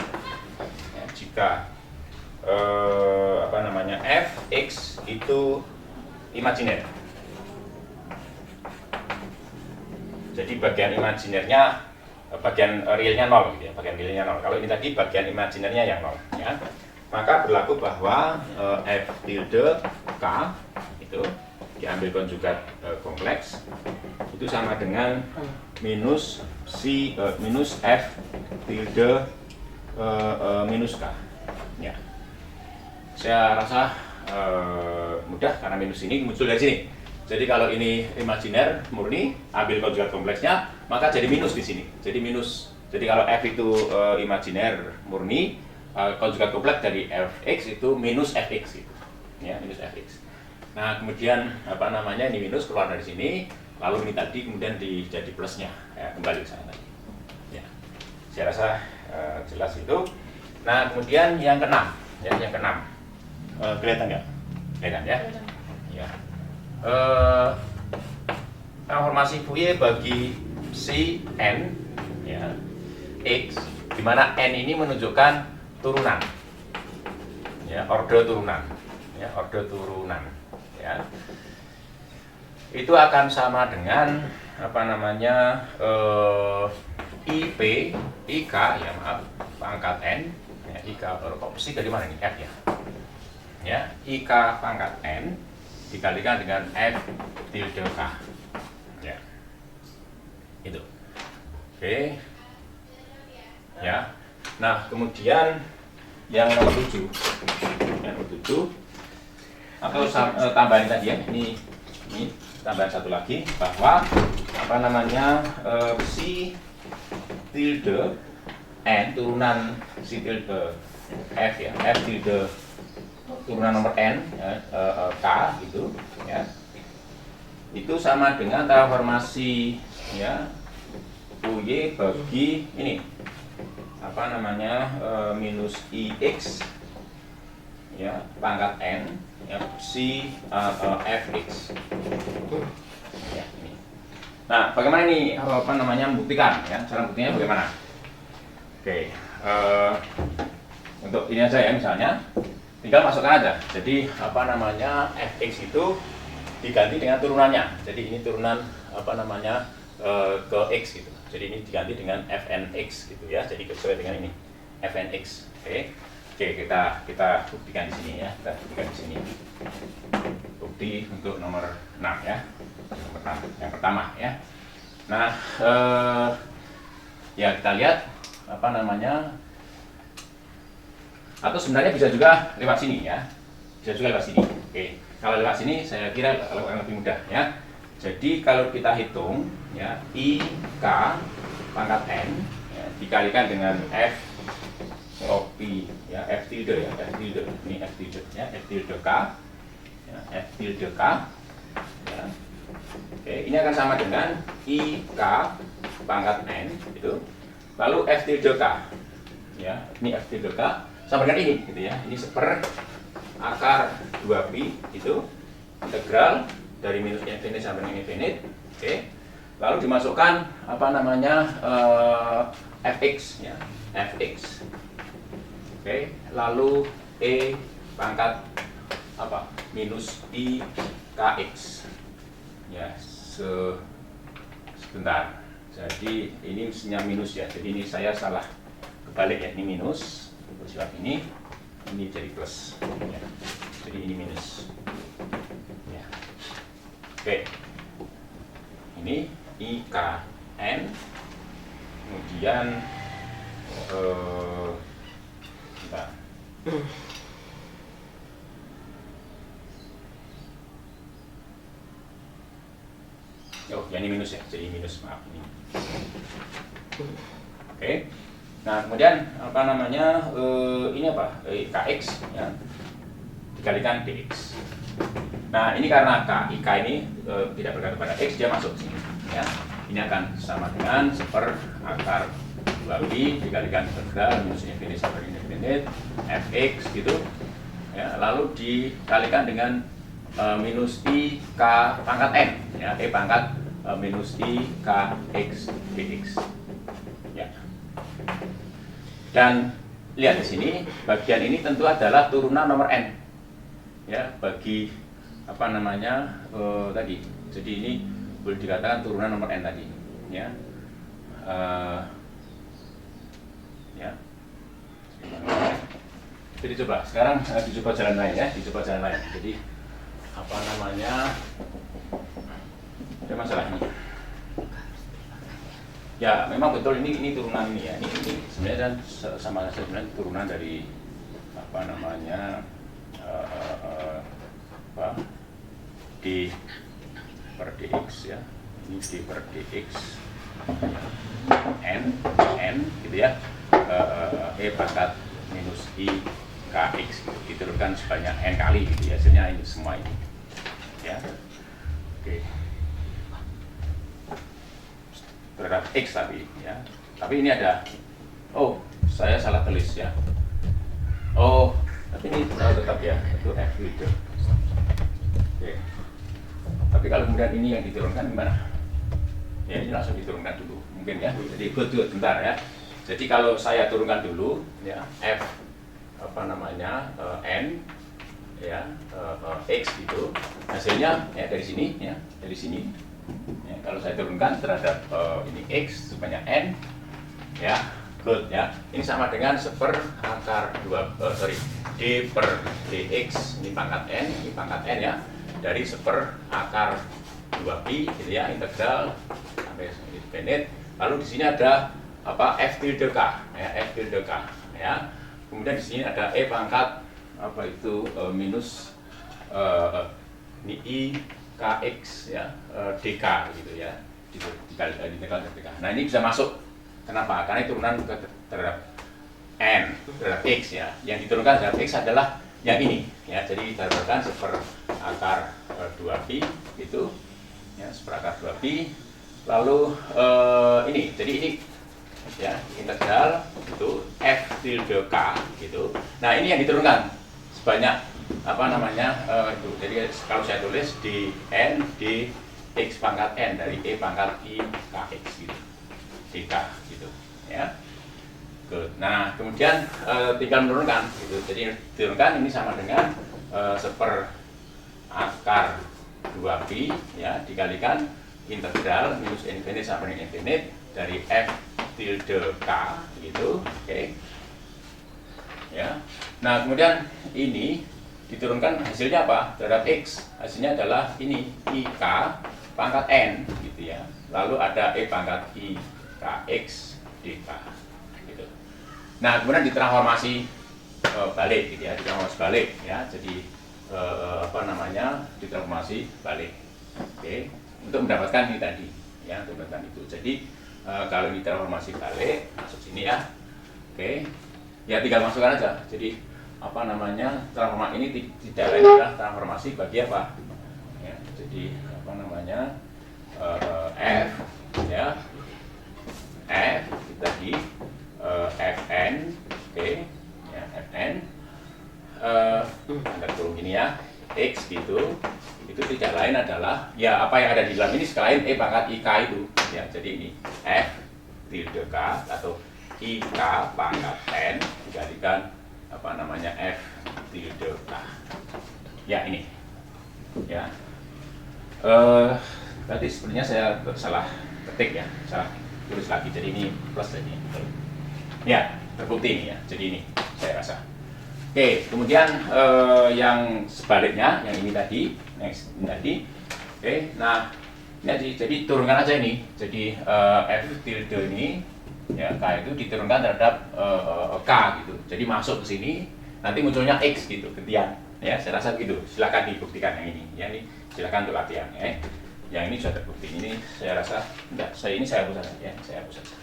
fx itu imajiner, jadi bagian imajinernya, bagian realnya 0 gitu ya, bagian realnya 0. Kalau ini tadi bagian imajinernya yang 0 ya, maka berlaku bahwa f tilde k itu diambil konjugat kompleks itu sama dengan minus f tilde minus K. Ya. Saya rasa mudah karena minus ini muncul dari sini. Jadi kalau ini imajiner murni, ambil konjugat kompleksnya, maka jadi minus di sini. Jadi minus. Jadi kalau F itu imajiner murni, konjugat kompleks dari Fx itu minus Fx gitu. Ya, minus Fx. Nah, kemudian apa namanya, ini minus keluar dari sini, lalu ini tadi kemudian jadi plusnya, ya, kembali ke sana tadi. Ya. Saya rasa jelas itu. Nah, kemudian yang keenam, ya, yang keenam. Kelihatan nggak? Kelihatan ya? Ya. Transformasi Fourier bagi si n, ya, x, di mana n ini menunjukkan turunan, ya, orde turunan, ya, orde turunan, ya. Itu akan sama dengan apa namanya, ik, ya maaf, pangkat n, ya, ik opsi dari mana ini, f ya, ya, ik pangkat n dikalikan dengan f tilde k, ya, itu, oke, ya. Nah, kemudian yang nomor 7, atau tambahan tadi ya, ini tambahan satu lagi, bahwa apa namanya, si tilde n turunan si tilde f, ya, f tilde turunan nomor n, ya, k gitu, ya, itu sama dengan transformasi, ya, Fourier bagi ini apa namanya, minus ix, ya, pangkat n, ya, si fx, ya, ini. Nah, bagaimana ini apa namanya membuktikan, ya, cara buktinya bagaimana? Oke, untuk ini aja ya, misalnya tinggal masukkan aja. Jadi apa namanya, fx itu diganti dengan turunannya. Jadi ini turunan apa namanya, ke x gitu. Jadi ini diganti dengan fnx gitu ya. Jadi sesuai dengan ini fnx. Oke. Oke, kita buktikan di sini ya. Kita buktikan di sini. Bukti untuk nomor 6 ya. Yang pertama ya. Nah, ya kita lihat apa namanya, atau sebenarnya bisa juga lewat sini ya, bisa juga lewat sini. Oke, kalau lewat sini saya kira lebih mudah ya. Jadi kalau kita hitung ya, ik pangkat n, ya, dikalikan dengan f pi, ya, f tilde, ya, f tilde, ini f tilde, ya, f tilde k, ya, f tilde k, ya. Oke, ini akan sama dengan ik pangkat n itu, lalu f tilde k, ya, ini f tilde k sama dengan ini gitu ya, ini seper akar 2pi itu integral dari minus infinite sampai dengan infinite. Oke, lalu dimasukkan apa namanya, fx, ya, fx. Oke, lalu e pangkat apa, minus i kx, ya, sebentar, jadi ini mestinya minus ya, jadi ini saya salah kebalik ya, ini minus bersifat ini jadi plus, ya. Jadi ini minus, ya. Oke, ini ikn, kemudian kita oh ya, ini minus ya, jadi minus, maaf ini. Oke. Nah, kemudian apa namanya, ini apa, kx, ya, dikalikan dx. Nah, ini karena ik ini tidak bergantung pada x, dia masuk sini, ya. Ini akan sama dengan seper akar 2pi dikalikan integral minus infinite sampai infinite fx gitu, ya, lalu dikalikan dengan minus i k pangkat n, ya, e pangkat minus i k x dx, ya. Dan lihat di sini, bagian ini tentu adalah turunan nomor n, ya, bagi apa namanya, tadi. Jadi ini boleh dikatakan turunan nomor n tadi, ya. Ya. Jadi coba sekarang dicoba jalan lain ya, dicoba jalan lain. Jadi apa namanya, ada masalah ini. Ya, memang betul ini turunan ini ya. Ini sebenarnya kan sama saja sebenarnya turunan dari apa namanya d per dx ya. Ini d per dx n gitu ya. E pangkat minus I kx gitu. Diturunkan sebanyak n kali gitu ya. Hasilnya ini semua ini. Ya. Oke. Terhadap X tapi ya. Tapi ini ada, oh saya salah tulis ya. Oh, tapi ini tetap ya, itu F gitu. Oke. Tapi kalau kemudian ini yang diturunkan gimana? Ya ini langsung diturunkan dulu mungkin ya. Jadi good bentar ya. Jadi kalau saya turunkan dulu ya F apa namanya N ya X gitu. Hasilnya ya dari sini ya, dari sini. Ya, kalau saya turunkan terhadap ini X sebanyak N ya, good ya. Ini sama dengan 1/2 D per dx, ini pangkat N, ini pangkat N ya, dari 1/2 pi gitu ya, integral sampai infinite. Lalu di sini ada apa F tilde K ya, F tilde K ya. Kemudian di sini ada E pangkat apa itu minus ini I kx ya dk gitu ya, dikali integral dk. Nah ini bisa masuk. Kenapa? Karena turunan terhadap n terhadap x ya. Yang diturunkan terhadap x adalah yang ini ya. Jadi diterapkan 1/2 pi gitu ya, 1/2 pi. Lalu ini, jadi ini ya integral itu f tilde k gitu. Nah ini yang diturunkan sebanyak apa namanya itu. Jadi kalau saya tulis di n di x pangkat n dari E pangkat I kx gitu, dk gitu ya. Good. Nah kemudian tinggal menurunkan gitu. Jadi diturunkan ini sama dengan 1/2 pi ya dikalikan integral minus infinite sampai dengan infinite dari F tilde K gitu. Oke. Ya. Nah kemudian ini diturunkan hasilnya apa? Terhadap X. Hasilnya adalah ini IK pangkat N gitu ya. Lalu ada E pangkat I kx dk gitu. Nah, kemudian ditransformasi balik gitu ya, ditransformasi balik ya. Jadi apa namanya? Ditransformasi balik. Oke, untuk mendapatkan ini tadi ya, untuk mendapatkan itu. Jadi kalau ini transformasi balik masuk sini ya. Oke. Ya tinggal masukkan aja. Jadi apa namanya transformasi ini tidak lain adalah transformasi bagi apa ya, jadi apa namanya F ya F tadi Fn oke ya Fn ada turun ini ya X gitu, itu tidak lain adalah ya apa yang ada di dalam ini selain E pangkat IK itu ya. Jadi ini F tilde K atau IK pangkat N dikalikan apa namanya F tilde K ya ini ya. Tadi sebenarnya saya salah ketik ya, salah tulis lagi, jadi ini plus tadi ya, terbukti ini ya, jadi ini saya rasa. Oke, kemudian yang sebaliknya yang ini tadi, next ini tadi. Oke, nah ini jadi turunkan aja ini, jadi F tilde ini ya K itu diturunkan terhadap K gitu. Jadi masuk ke sini nanti munculnya X gitu gantian ya. Saya rasa begitu. Silakan dibuktikan yang ini. Ya ini silakan untuk latihan ya. Yang ini sudah terbukti. Ini saya rasa enggak, saya hapus saja ya. Saya hapus saja.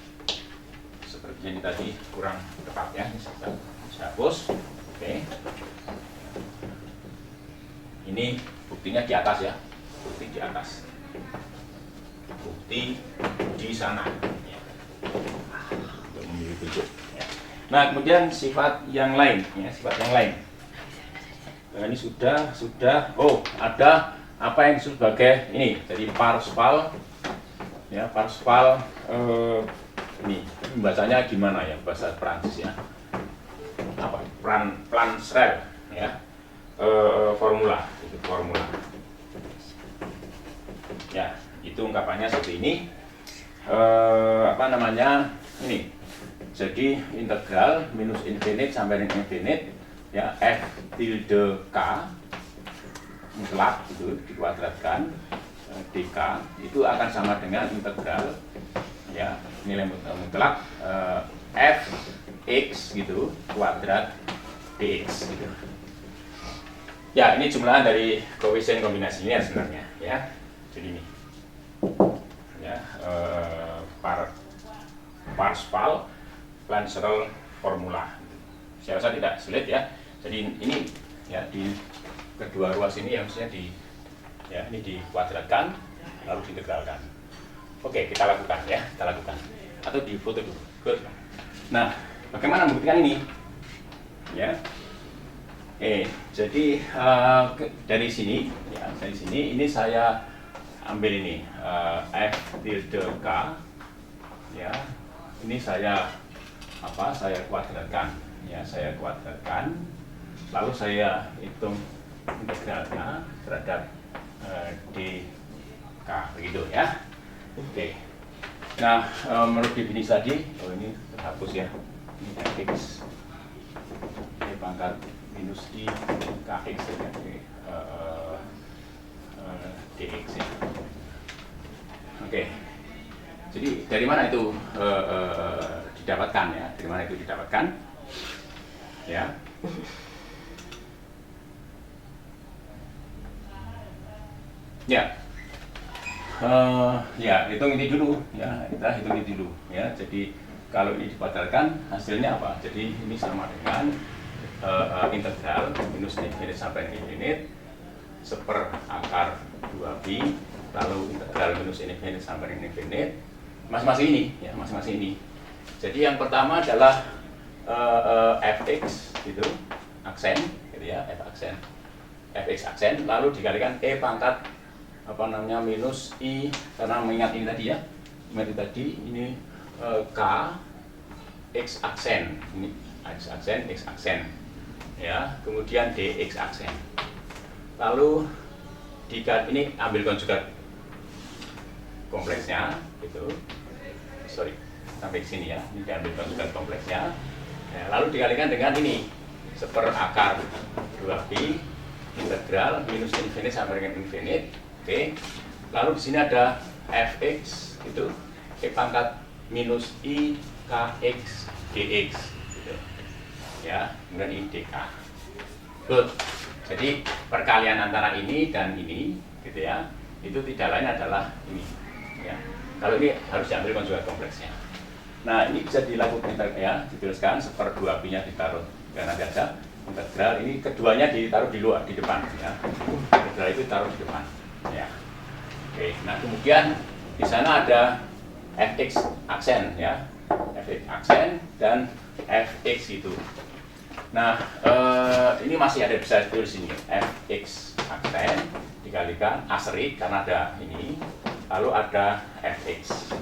Sepertinya ini tadi kurang tepat ya. Ini saya hapus. Oke. Ini buktinya di atas ya. Bukti di atas. Bukti di sana. Ya. Nah kemudian sifat yang lain ya, sifat yang lain. Nah, ini sudah oh ada apa yang disebut sebagai ini, jadi Parseval ya, Parseval ini bacanya gimana ya bahasa Prancis ya, apa Plancherel ya, formula itu formula ya, itu ungkapannya seperti ini. Apa namanya ini, jadi integral minus infinite sampai dengan infinite ya F tilde K mutlak itu dikuadratkan dk itu akan sama dengan integral ya nilai mutlak fx gitu kuadrat dx gitu. Ya, ini jumlahan dari koefisien kombinasinya sebenarnya ya. Jadi ini ya Parseval-Lancelot formula. Saya rasa tidak sulit ya. Jadi ini ya di kedua ruas ini yang maksudnya ini dikuadratkan lalu diintegralkan. Oke, kita lakukan ya, kita lakukan. Atau di foto dulu. Good. Nah, bagaimana membuktikan ini? Ya. Jadi dari sini ini saya ambil ini f tilde k ya. Ini saya kuadratkan ya, saya kuadratkan. Lalu saya hitung integralnya terhadap dk begitu ya. Oke. Nah, menurut definisi tadi, ini terhapus ya. Ini fx pangkat minus i kx ya, dx ya. Oke. Jadi dari mana itu didapatkan ya? Dari mana itu didapatkan? Ya. Ya. Ya, hitung ini dulu ya, kita hitung ini dulu ya. Jadi kalau ini dikuadratkan hasilnya apa? Jadi ini sama dengan integral minus infinite sampai infinite seper akar 2pi lalu integral minus infinite sampai infinite masing-masing ini ya, masing-masing ini. Jadi yang pertama adalah fx gitu aksen gitu ya, fx aksen lalu dikalikan e pangkat minus i, karena mengingat ini tadi ya, ini k x aksen, ini x aksen ya, kemudian dx aksen, lalu ini ambil konjugat kompleksnya gitu, sampai sini ya, ini diambil konjugat kompleksnya ya, lalu dikalikan dengan ini seper akar 2pi integral minus infinite sampai dengan infinite. Oke, lalu di sini ada fx itu e pangkat minus i kx dx gitu. Ya, kemudian i dk. Good. Jadi perkalian antara ini dan ini gitu ya, itu tidak lain adalah ini ya. Kalau ini harus diambil konjugat kompleksnya. Nah, ini bisa dilakukan ya, dituliskan seper 2pi nya ditaruh karena ada integral, ini keduanya ditaruh di luar, di depan ya. Integral itu ditaruh di depan. Ya, oke. Nah kemudian di sana ada fx aksen ya, fx aksen dan fx itu. Nah ini masih ada, bisa tulis ini fx aksen dikalikan asterisk karena ada ini, lalu ada fx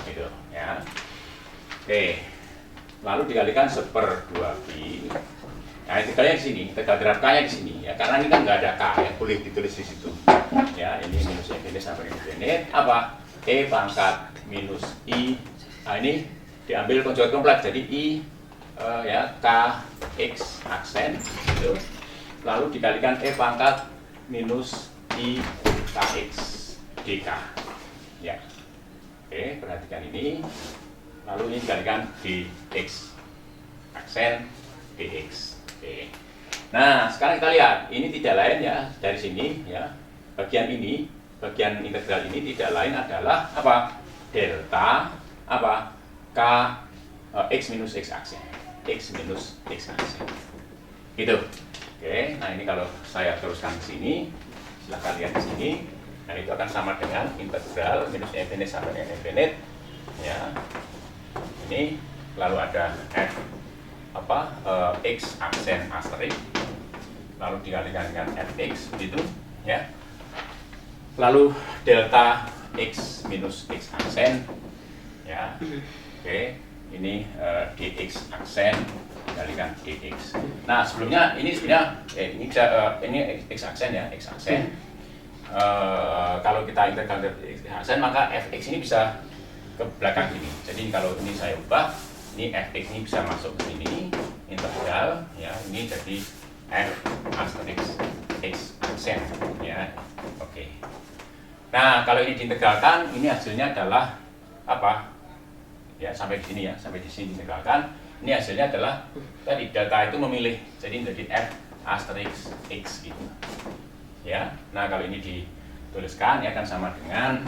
gitu ya. Oke, lalu dikalikan seper 2pi. Nah, integralnya di sini, integral terhadap k-nya di sini ya, karena ini kan nggak ada k yang boleh ditulis di situ. Ya, ini minus infinite sampai infinite apa? E pangkat minus i. Nah, ini diambil konjugat kompleks jadi i ya k x aksen gitu. Lalu dikalikan e pangkat minus i kx dk. Ya. Oke, perhatikan ini. Lalu ini dikalikan dx aksen dx. Oke. Nah, sekarang kita lihat, ini tidak lain ya, dari sini ya, bagian ini, bagian integral ini tidak lain adalah apa? Delta apa? K x minus x aksen, x minus x aksen. Gitu. Oke, nah ini kalau saya teruskan ke sini, silahkan lihat di sini. Nah, itu akan sama dengan integral minus infinite sampai dengan infinite ya. Ini lalu ada f x aksen asterisk lalu dikalikan dengan fx gitu ya, lalu delta x minus x aksen ya. Oke, ini dx aksen dikalikan dx. Nah sebelumnya ini sebenarnya ini x aksen ya, x aksen. Kalau kita integral x aksen maka fx ini bisa ke belakang ini. Jadi kalau ini saya ubah, ini fx ini bisa masuk ke sini integral ya, ini jadi f asterisk x aksen ya. Oke. Nah kalau ini diintegralkan, ini hasilnya adalah apa? Ya sampai di sini ya, sampai di sini diintegralkan. Ini hasilnya adalah tadi delta itu memilih, jadi menjadi f asterisk x gitu. Ya, nah kalau ini dituliskan ya akan sama dengan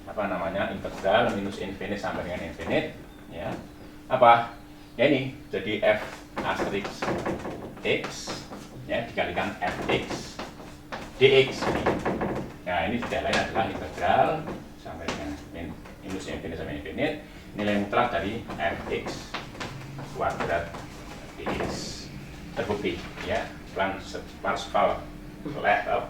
apa namanya integral minus infinite sampai dengan infinite, ya apa? Ya ini jadi f asterisk x ya dikalikan fx dx. Nah ini tidak lain adalah integral sampai dengan minus infinite sampai infinite nilai mutlak dari fx kuadrat dx. Terbukti ya,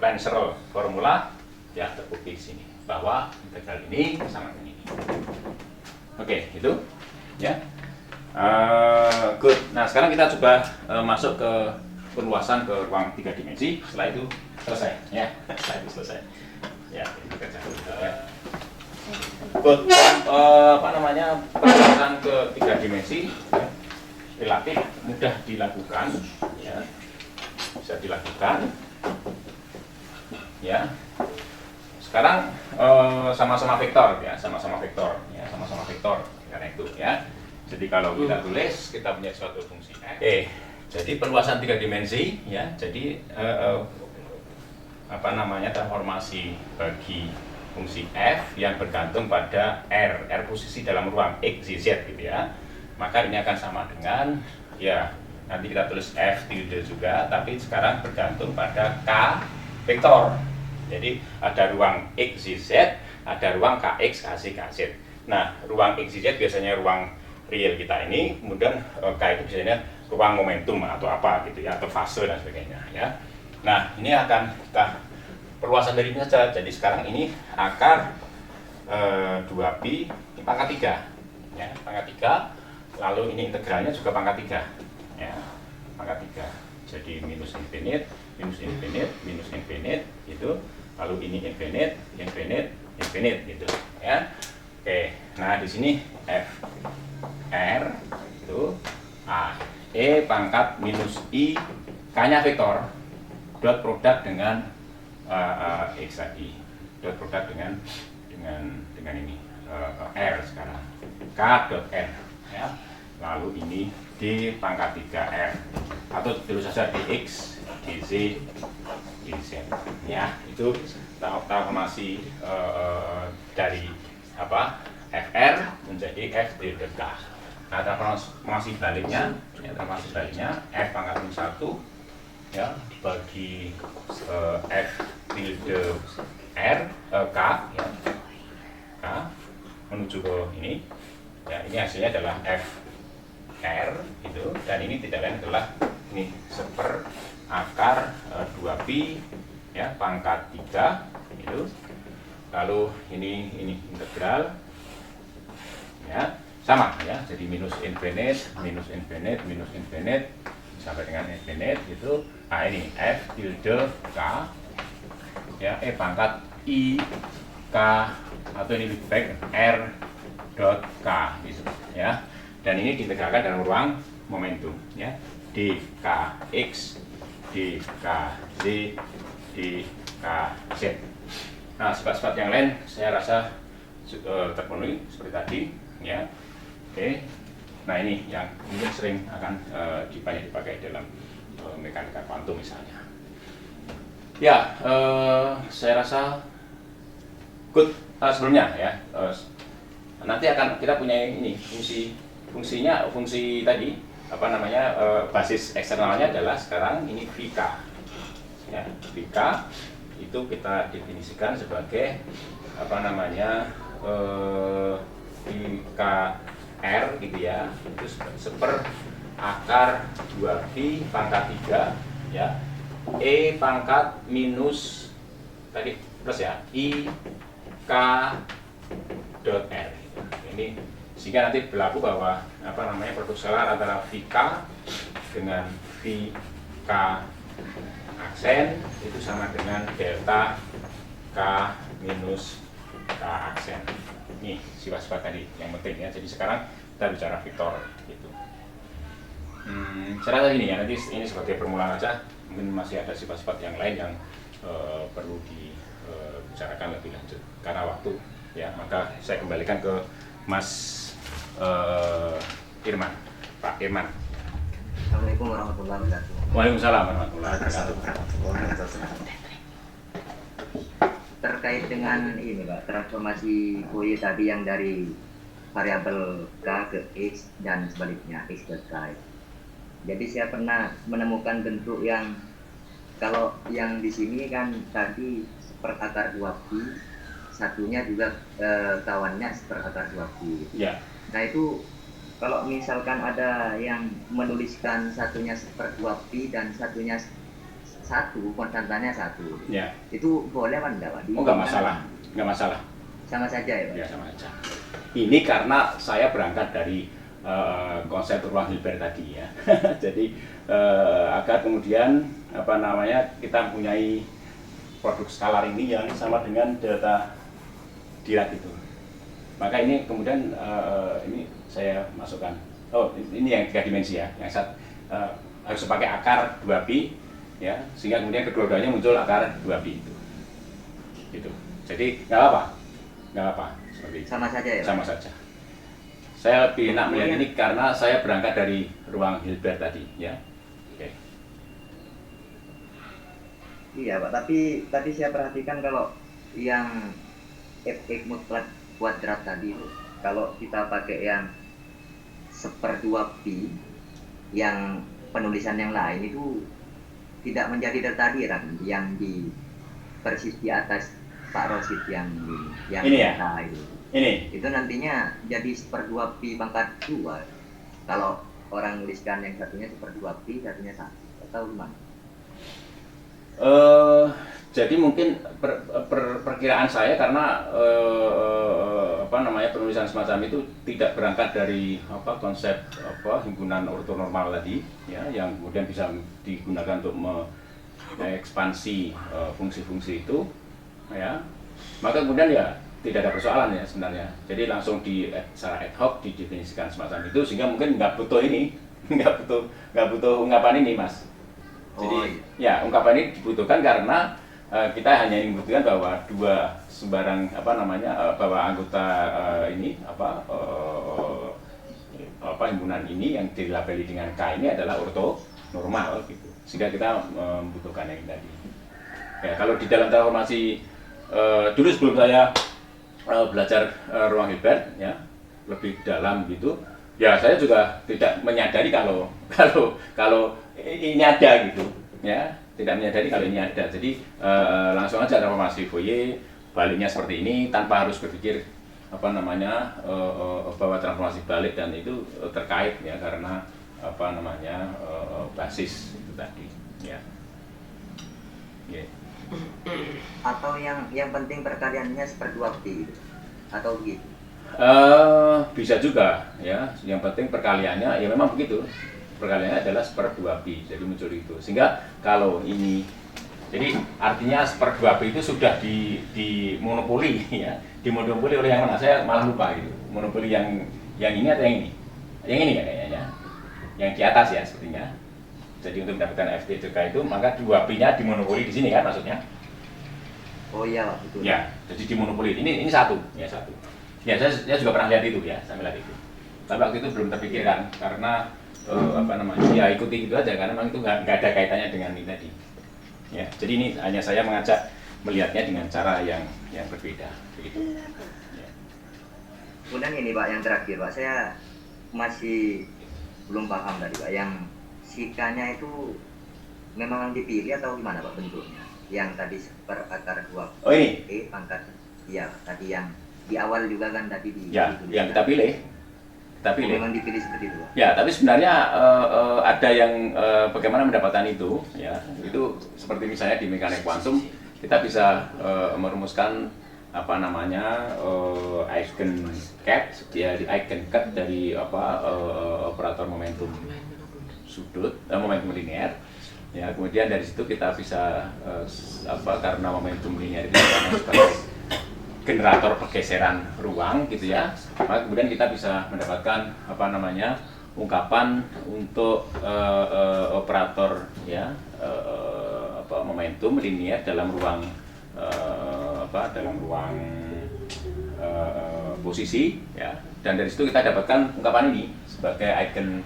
Plancherel formula ya terbukti di sini bahwa integral ini sama dengan ini. Oke, itu ya. Good. Nah sekarang kita coba masuk ke perluasan ke ruang 3 dimensi. Setelah itu selesai ya. Setelah itu selesai ya, ini kerja ya. Good. Apa namanya, perluasan ke 3 dimensi ya, relatif mudah dilakukan ya, bisa dilakukan ya. Sekarang sama-sama vektor ya, sama-sama vektor ya, sama-sama vektor karena itu ya. Jadi kalau kita tulis, kita punya suatu fungsi f. Jadi perluasan 3 dimensi ya. Jadi apa namanya, transformasi bagi fungsi f yang bergantung pada r posisi dalam ruang x, y, z gitu ya. Maka ini akan sama dengan ya, nanti kita tulis f tilde juga, tapi sekarang bergantung pada k vektor. Jadi ada ruang x, y, z, ada ruang kx, kc, kz. Nah, ruang x, y, z biasanya ruang real kita ini, kemudian k itu biasanya ruang momentum atau apa gitu ya, atau fase dan sebagainya ya. Nah, ini akan kita perluasan dari ini saja. Jadi sekarang ini akar 2pi ini pangkat 3 ya, pangkat 3. Lalu ini integralnya juga pangkat 3 ya, pangkat 3. Jadi minus infinite, minus infinite, minus infinite gitu. Lalu ini infinite, infinite, infinite gitu ya. Oke, nah di sini f r itu e pangkat minus i, k-nya vektor, dot produk dengan x tadi, dot produk dengan ini r sekarang, k dot r ya. Lalu ini d pangkat 3 r, atau tulis saja dx, dz, dz ya. Itu transformasi dari apa, fr menjadi f tilde k. Nah, transformasi baliknya ya, transformasi baliknya f pangkat minus 1 ya bagi f tilde r k ya, k menuju ke ini ya, ini hasilnya adalah f r itu, dan ini tidak lain adalah ini seper akar 2pi ya pangkat 3 itu. Lalu ini integral ya, sama ya, jadi minus infinite, minus infinite, minus infinite sampai dengan infinite itu. Nah ini f tilde k ya, e pangkat i k, atau ini lebih baik r dot k gitu ya. Dan ini diintegralkan dalam ruang momentum ya, dkx, dkz, dkz. Nah, sifat-sifat yang lain saya rasa terpenuhi seperti tadi ya. Oke. Nah, ini yang mungkin sering akan banyak dipakai dalam mekanika kuantum misalnya. Ya, saya rasa good. Sebelumnya ya, nanti akan kita punya ini fungsi tadi apa namanya, basis eksternalnya adalah sekarang ini Vk ya. Vk itu kita definisikan sebagai apa namanya, Vkr gitu ya, itu seper akar 2pi pangkat 3 ya, e pangkat minus tadi plus ya, i k dot r. Ini sehingga nanti berlaku bahwa apa namanya, produk skalar antara Vk dengan Vk aksen itu sama dengan delta k minus k aksen. Ini sifat-sifat tadi yang penting ya. Jadi sekarang kita bicara vektor gitu. Saya rasa ini ya, nanti ini sebagai permulaan aja. Mungkin masih ada sifat-sifat yang lain yang perlu dibicarakan lebih lanjut karena waktu ya. Maka saya kembalikan ke Mas Irman, Pak Irman. Assalamualaikum warahmatullahi wabarakatuh. Waalaikumsalam warahmatullahi wabarakatuh. warahmatullahi wabarakatuh. Terkait dengan ini Pak, transformasi Fourier tadi yang dari variabel K ke X dan sebaliknya X ke K. Jadi saya pernah menemukan bentuk yang kalau yang di sini kan tadi seperakar 2pi, satunya juga kawannya seperakar 2pi. Ya, Nah itu kalau misalkan ada yang menuliskan satunya 1/2pi dan satunya satu, konstantanya satu, ya. itu boleh apa enggak Pak? Oh, nggak masalah, nggak masalah. Sama saja ya Pak? Ya, sama aja. Ini karena saya berangkat dari konsep ruang Hilbert tadi ya. Jadi agar kemudian apa namanya kita mempunyai produk skalar ini yang sama dengan delta Dirac itu. Maka ini kemudian ini saya masukkan. Oh, ini yang 3 dimensi ya. Yang harus pakai akar 2pi ya, sehingga kemudian kedua-duanya muncul akar 2pi itu. Gitu. Jadi nggak apa-apa. Nggak apa-apa seperti itu. Sama saja ya Pak? Sama saja. Saya lebih enak melihat ini karena saya berangkat dari ruang Hilbert tadi, ya. Oke. Iya Pak, tapi tadi saya perhatikan kalau yang fx mutlak kuadrat tadi itu, kalau kita pakai yang 1/2pi, yang penulisan yang lain itu tidak menjadi delta Dirac yang di persis di atas Pak Rosid yang Ini ya? delta itu. Ini. Itu nantinya jadi 1/2pi pangkat 2 kalau orang nuliskan yang satunya 1/2pi, satunya 1, atau gimana? Jadi mungkin perkiraan saya karena apa namanya penulisan semacam itu tidak berangkat dari apa konsep apa himpunan ortonormal tadi ya, yang kemudian bisa digunakan untuk mengekspansi fungsi-fungsi itu ya, maka kemudian ya tidak ada persoalan ya sebenarnya. Jadi langsung secara ad hoc didefinisikan semacam itu sehingga mungkin nggak butuh ini, nggak butuh ungkapan ini Mas. Jadi ya ungkapan ini dibutuhkan karena kita hanya ingin membuktikan bahwa dua sembarang apa namanya bahwa anggota ini apa himpunan ini yang dilabeli dengan K ini adalah ortonormal gitu. Sehingga kita membutuhkan yang tadi. Ya kalau di dalam transformasi dulu sebelum saya belajar ruang Hilbert ya lebih dalam gitu ya, saya juga tidak menyadari kalau ini ada gitu ya, tidak menyadari kalau ini ada. Jadi langsung aja transformasi Fourier baliknya seperti ini tanpa harus berpikir apa namanya bahwa transformasi balik dan itu terkait ya karena apa namanya basis itu tadi ya. Yeah. Atau yang penting perkaliannya 1/2pi gitu, atau begitu? Bisa juga ya, yang penting perkaliannya ya memang begitu, perkaliannya adalah 1/2pi, jadi muncul itu. Sehingga kalau ini, jadi artinya 1/2pi itu sudah di monopoli ya, dimonopoli oleh yang mana? Saya malah lupa gitu, monopoli yang ini atau yang ini? Yang ini ya kayaknya, yang di atas ya sepertinya. Jadi untuk mendapatkan FT itu maka 2pi-nya dimonopoli di sini kan maksudnya? Oh iya Pak, betul. Ya, jadi dimonopoli. Ini satu, ya satu. Ya saya juga pernah lihat itu ya, saya lihat itu. Tapi waktu itu belum terpikirkan karena apa namanya? Ya ikuti itu aja karena memang itu nggak ada kaitannya dengan ini tadi. Ya, jadi ini hanya saya mengajak melihatnya dengan cara yang berbeda, begitu. Ya. Kemudian ini Pak yang terakhir Pak, saya masih belum paham tadi Pak, yang sikanya itu memang dipilih atau gimana Pak bentuknya? Yang tadi seperakar 2 Oh ini? pangkat, iya tadi yang di awal juga kan tadi di ya, yang kita pilih. Kita pilih. Memang dipilih seperti itu Pak? Ya, tapi sebenarnya ada yang bagaimana mendapatkan itu ya, itu seperti misalnya di mekanik kuantum kita bisa merumuskan apa namanya eigencat ya, eigencut dari apa operator momentum sudut momentum linear ya, kemudian dari situ kita bisa apa karena momentum linear itu sebagai generator pergeseran ruang gitu ya, maka kemudian kita bisa mendapatkan apa namanya ungkapan untuk operator ya apa momentum linear dalam ruang apa dalam ruang posisi ya, Dan dari situ kita dapatkan ungkapan ini sebagai eigen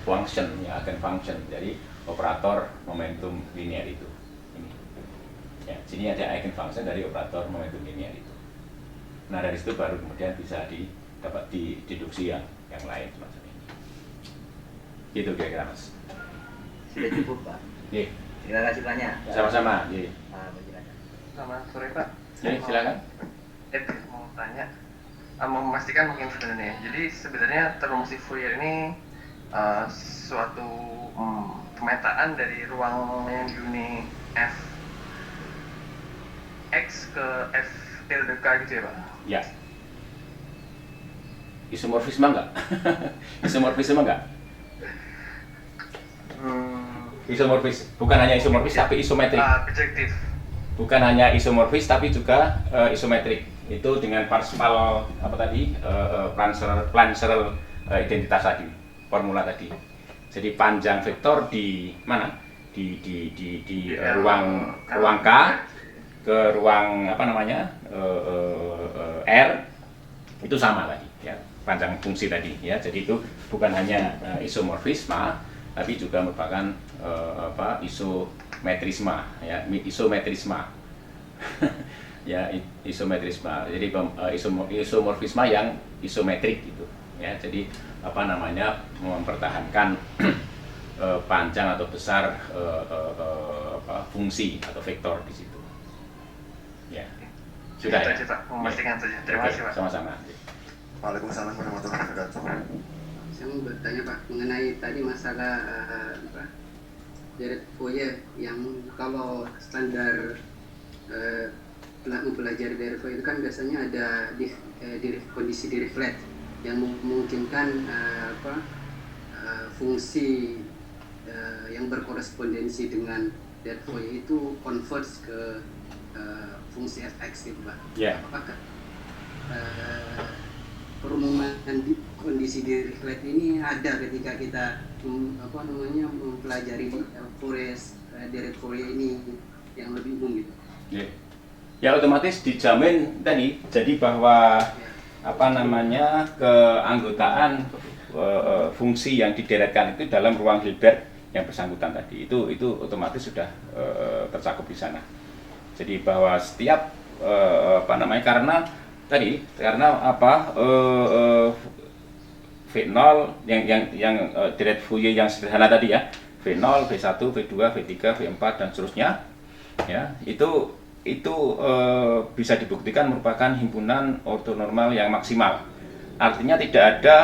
function, ya, eigen function dari operator momentum linear itu. Ini. Ya, sini ada eigen function dari operator momentum linear itu. Nah, dari situ baru kemudian bisa dapat dideduksi yang lain semacam ini. Gitu kira-kira, Mas. Sudah cukup, Pak. Iya. Terima kasih banyak. Sama-sama. Iya. Penjelasan. Selamat sore Pak. Iya, silakan. Mau tanya, mau memastikan mungkin sebenarnya. Jadi sebenarnya transformasi Fourier ini suatu pemetaan dari ruang yang uni f x ke f tilde k gitu ya Pak? Ya. Isomorfisme enggak? Isomorfisme enggak? Isomorfis, bukan hanya isomorfis tapi isometrik. Objektif. Bukan hanya isomorfis tapi juga isometrik. Itu dengan Parseval apa tadi? Plancherel identitas tadi, formula tadi. Jadi panjang vektor di mana? Di ruang K ke ruang apa namanya? R itu sama tadi ya, panjang fungsi tadi ya. Jadi itu bukan hanya isomorfisme tapi juga merupakan isometrisme ya, isometrisme ya, isometrisme. Jadi isomorfisme yang isometrik gitu ya. Jadi apa namanya, mempertahankan panjang atau besar fungsi atau vektor di situ ya. Sudah ya, Pak, memastikan saja. Terima kasih Pak. Sama-sama. Waalaikumsalam warahmatullahi wabarakatuh. Saya mau bertanya Pak mengenai tadi masalah Jared Fourier yang kalau standar mempelajari Jared Fourier itu kan biasanya ada kondisi di reflect yang memungkinkan fungsi yang berkorespondensi dengan Jared Fourier itu converge ke fungsi fx gitu Pak. Ya. Apakah perumunan kondisi di reflect ini ada ketika kita mempelajari Jared Fourier ini yang lebih umum gitu. Ya, otomatis dijamin tadi, jadi bahwa apa namanya, keanggotaan fungsi yang dideretkan itu dalam ruang Hilbert yang bersangkutan tadi itu otomatis sudah tercakup di sana. Jadi bahwa setiap karena V0 yang Jared Fourier yang sederhana tadi ya, V0, V1, V2, V3, V4 dan seterusnya ya, itu bisa dibuktikan merupakan himpunan ortonormal yang maksimal. Artinya tidak ada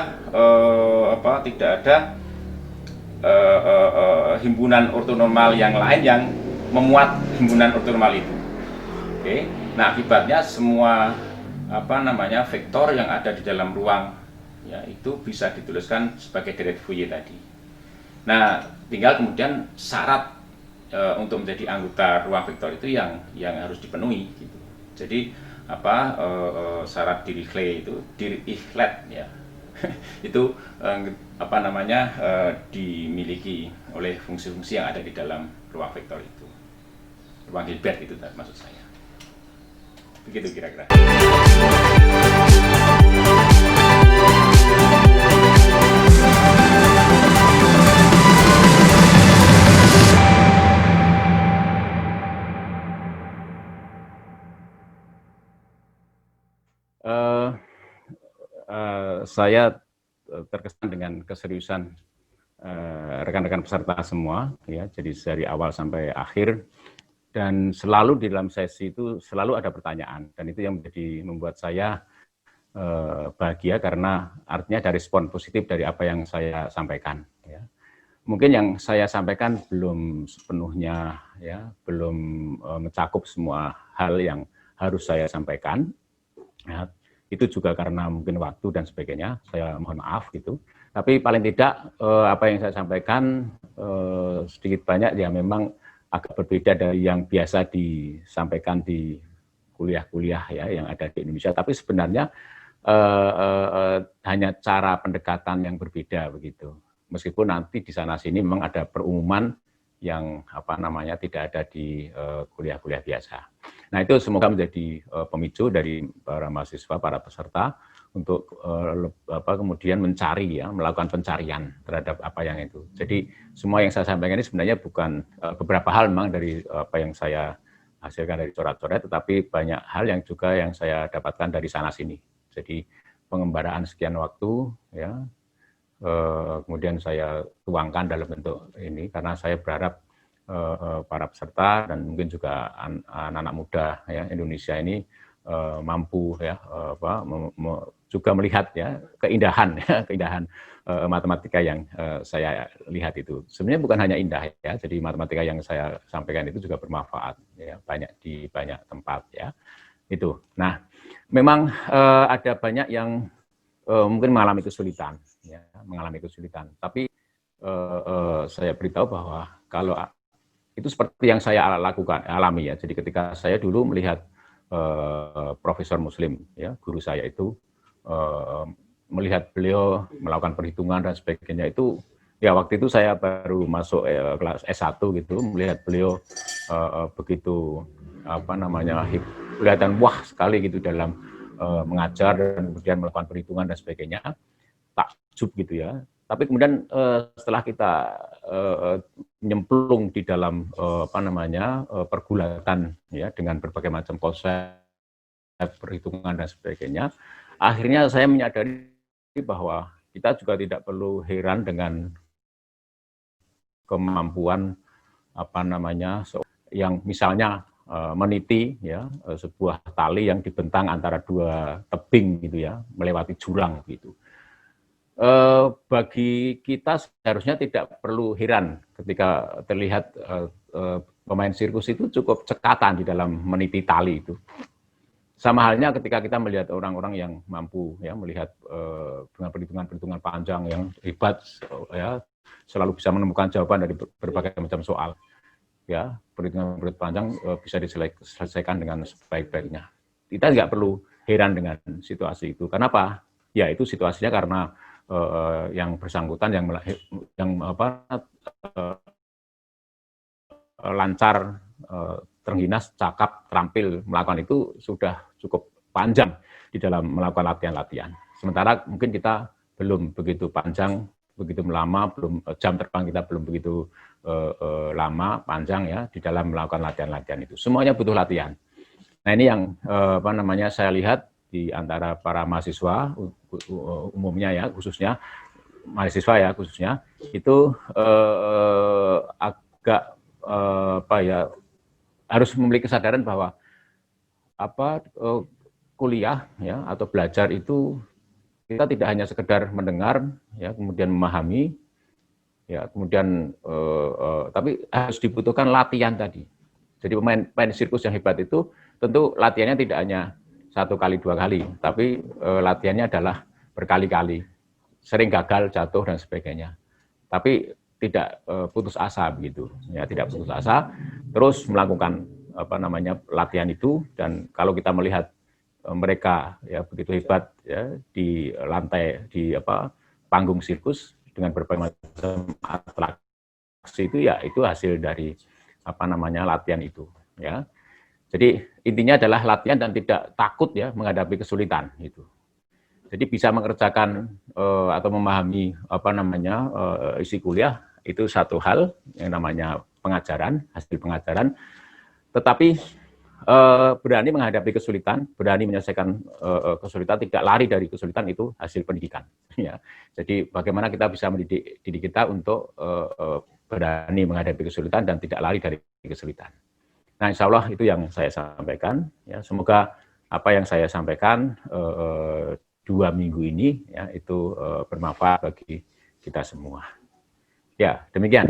himpunan ortonormal yang lain yang memuat himpunan ortonormal itu. Oke. Nah, akibatnya semua vektor yang ada di dalam ruang ya itu bisa dituliskan sebagai Jared Fourier tadi. Nah, tinggal kemudian syarat untuk menjadi anggota ruang vektor itu yang harus dipenuhi gitu. Jadi syarat Dirichlet itu Dirichlet ya itu dimiliki oleh fungsi-fungsi yang ada di dalam ruang vektor itu, ruang Hilbert itu maksud saya. Begitu kira-kira. Saya terkesan dengan keseriusan rekan-rekan peserta semua ya, jadi dari awal sampai akhir, dan selalu di dalam sesi itu selalu ada pertanyaan, dan itu yang membuat saya bahagia karena artinya ada respon positif dari apa yang saya sampaikan ya. Mungkin yang saya sampaikan belum sepenuhnya ya, belum mencakup semua hal yang harus saya sampaikan ya. Itu juga karena mungkin waktu dan sebagainya, saya mohon maaf gitu. Tapi paling tidak apa yang saya sampaikan sedikit banyak ya memang agak berbeda dari yang biasa disampaikan di kuliah-kuliah ya yang ada di Indonesia. Tapi sebenarnya hanya cara pendekatan yang berbeda begitu. Meskipun nanti di sana sini memang ada perumuman yang tidak ada di kuliah-kuliah biasa. Nah, itu semoga menjadi pemicu dari para mahasiswa, para peserta kemudian mencari ya, melakukan pencarian terhadap apa yang itu. Jadi semua yang saya sampaikan ini sebenarnya bukan beberapa hal memang dari apa yang saya hasilkan dari coret-coret, tetapi banyak hal yang juga yang saya dapatkan dari sana sini. Jadi pengembaraan sekian waktu ya, kemudian saya tuangkan dalam bentuk ini karena saya berharap para peserta dan mungkin juga anak-anak muda ya Indonesia ini mampu ya juga melihat ya keindahan matematika yang saya lihat itu. Sebenarnya bukan hanya indah ya, jadi matematika yang saya sampaikan itu juga bermanfaat ya, di banyak tempat ya. Itu. Nah, memang ada banyak yang mungkin mengalami kesulitan ya, Tapi saya beritahu bahwa kalau itu seperti yang saya alami ya. Jadi ketika saya dulu melihat profesor Muslim ya, guru saya itu melihat beliau melakukan perhitungan dan sebagainya itu ya, waktu itu saya baru masuk kelas S1 gitu, melihat beliau begitu kelihatan wah sekali gitu dalam mengajar dan kemudian melakukan perhitungan dan sebagainya, takjub gitu ya. Tapi kemudian setelah kita nyemplung di dalam pergulatan ya dengan berbagai macam konsep perhitungan dan sebagainya, akhirnya saya menyadari bahwa kita juga tidak perlu heran dengan kemampuan yang misalnya meniti ya sebuah tali yang dibentang antara dua tebing gitu ya, melewati jurang gitu. Bagi kita seharusnya tidak perlu heran ketika terlihat pemain sirkus itu cukup cekatan di dalam meniti tali itu. Sama halnya ketika kita melihat orang-orang yang mampu ya melihat dengan perhitungan-perhitungan panjang yang hebat ya, selalu bisa menemukan jawaban dari berbagai macam soal. Ya, perhitungan panjang bisa diselesaikan dengan sebaik-baiknya. Kita nggak perlu heran dengan situasi itu. Kenapa? Ya itu situasinya karena yang bersangkutan yang lancar, terengginas, cakap, terampil melakukan itu sudah cukup panjang di dalam melakukan latihan-latihan. Sementara mungkin kita belum begitu panjang, begitu lama, jam terbang kita belum begitu lama, panjang ya di dalam melakukan latihan-latihan itu. Semuanya butuh latihan. Nah ini yang saya lihat di antara para mahasiswa umumnya ya, khususnya mahasiswa ya khususnya itu agak harus memiliki kesadaran bahwa kuliah ya atau belajar itu kita tidak hanya sekedar mendengar ya kemudian memahami ya kemudian tapi harus dibutuhkan latihan tadi. Jadi pemain sirkus yang hebat itu tentu latihannya tidak hanya 1 kali 2 kali, tapi latihannya adalah berkali-kali, sering gagal, jatuh dan sebagainya. Tapi tidak putus asa begitu, ya tidak putus asa, terus melakukan latihan itu. Dan kalau kita melihat mereka ya begitu hebat ya di lantai di panggung sirkus dengan berbagai macam atraksi itu ya itu hasil dari latihan itu ya. Jadi intinya adalah latihan dan tidak takut ya menghadapi kesulitan itu. Jadi bisa mengerjakan atau memahami isi kuliah itu satu hal yang namanya pengajaran, hasil pengajaran. Tetapi berani menghadapi kesulitan, berani menyelesaikan kesulitan, tidak lari dari kesulitan itu hasil pendidikan. Ya. Jadi bagaimana kita bisa mendidik diri kita untuk berani menghadapi kesulitan dan tidak lari dari kesulitan. Nah, insya Allah itu yang saya sampaikan. Ya, semoga apa yang saya sampaikan 2 minggu ini ya itu bermanfaat bagi kita semua. Ya, demikian.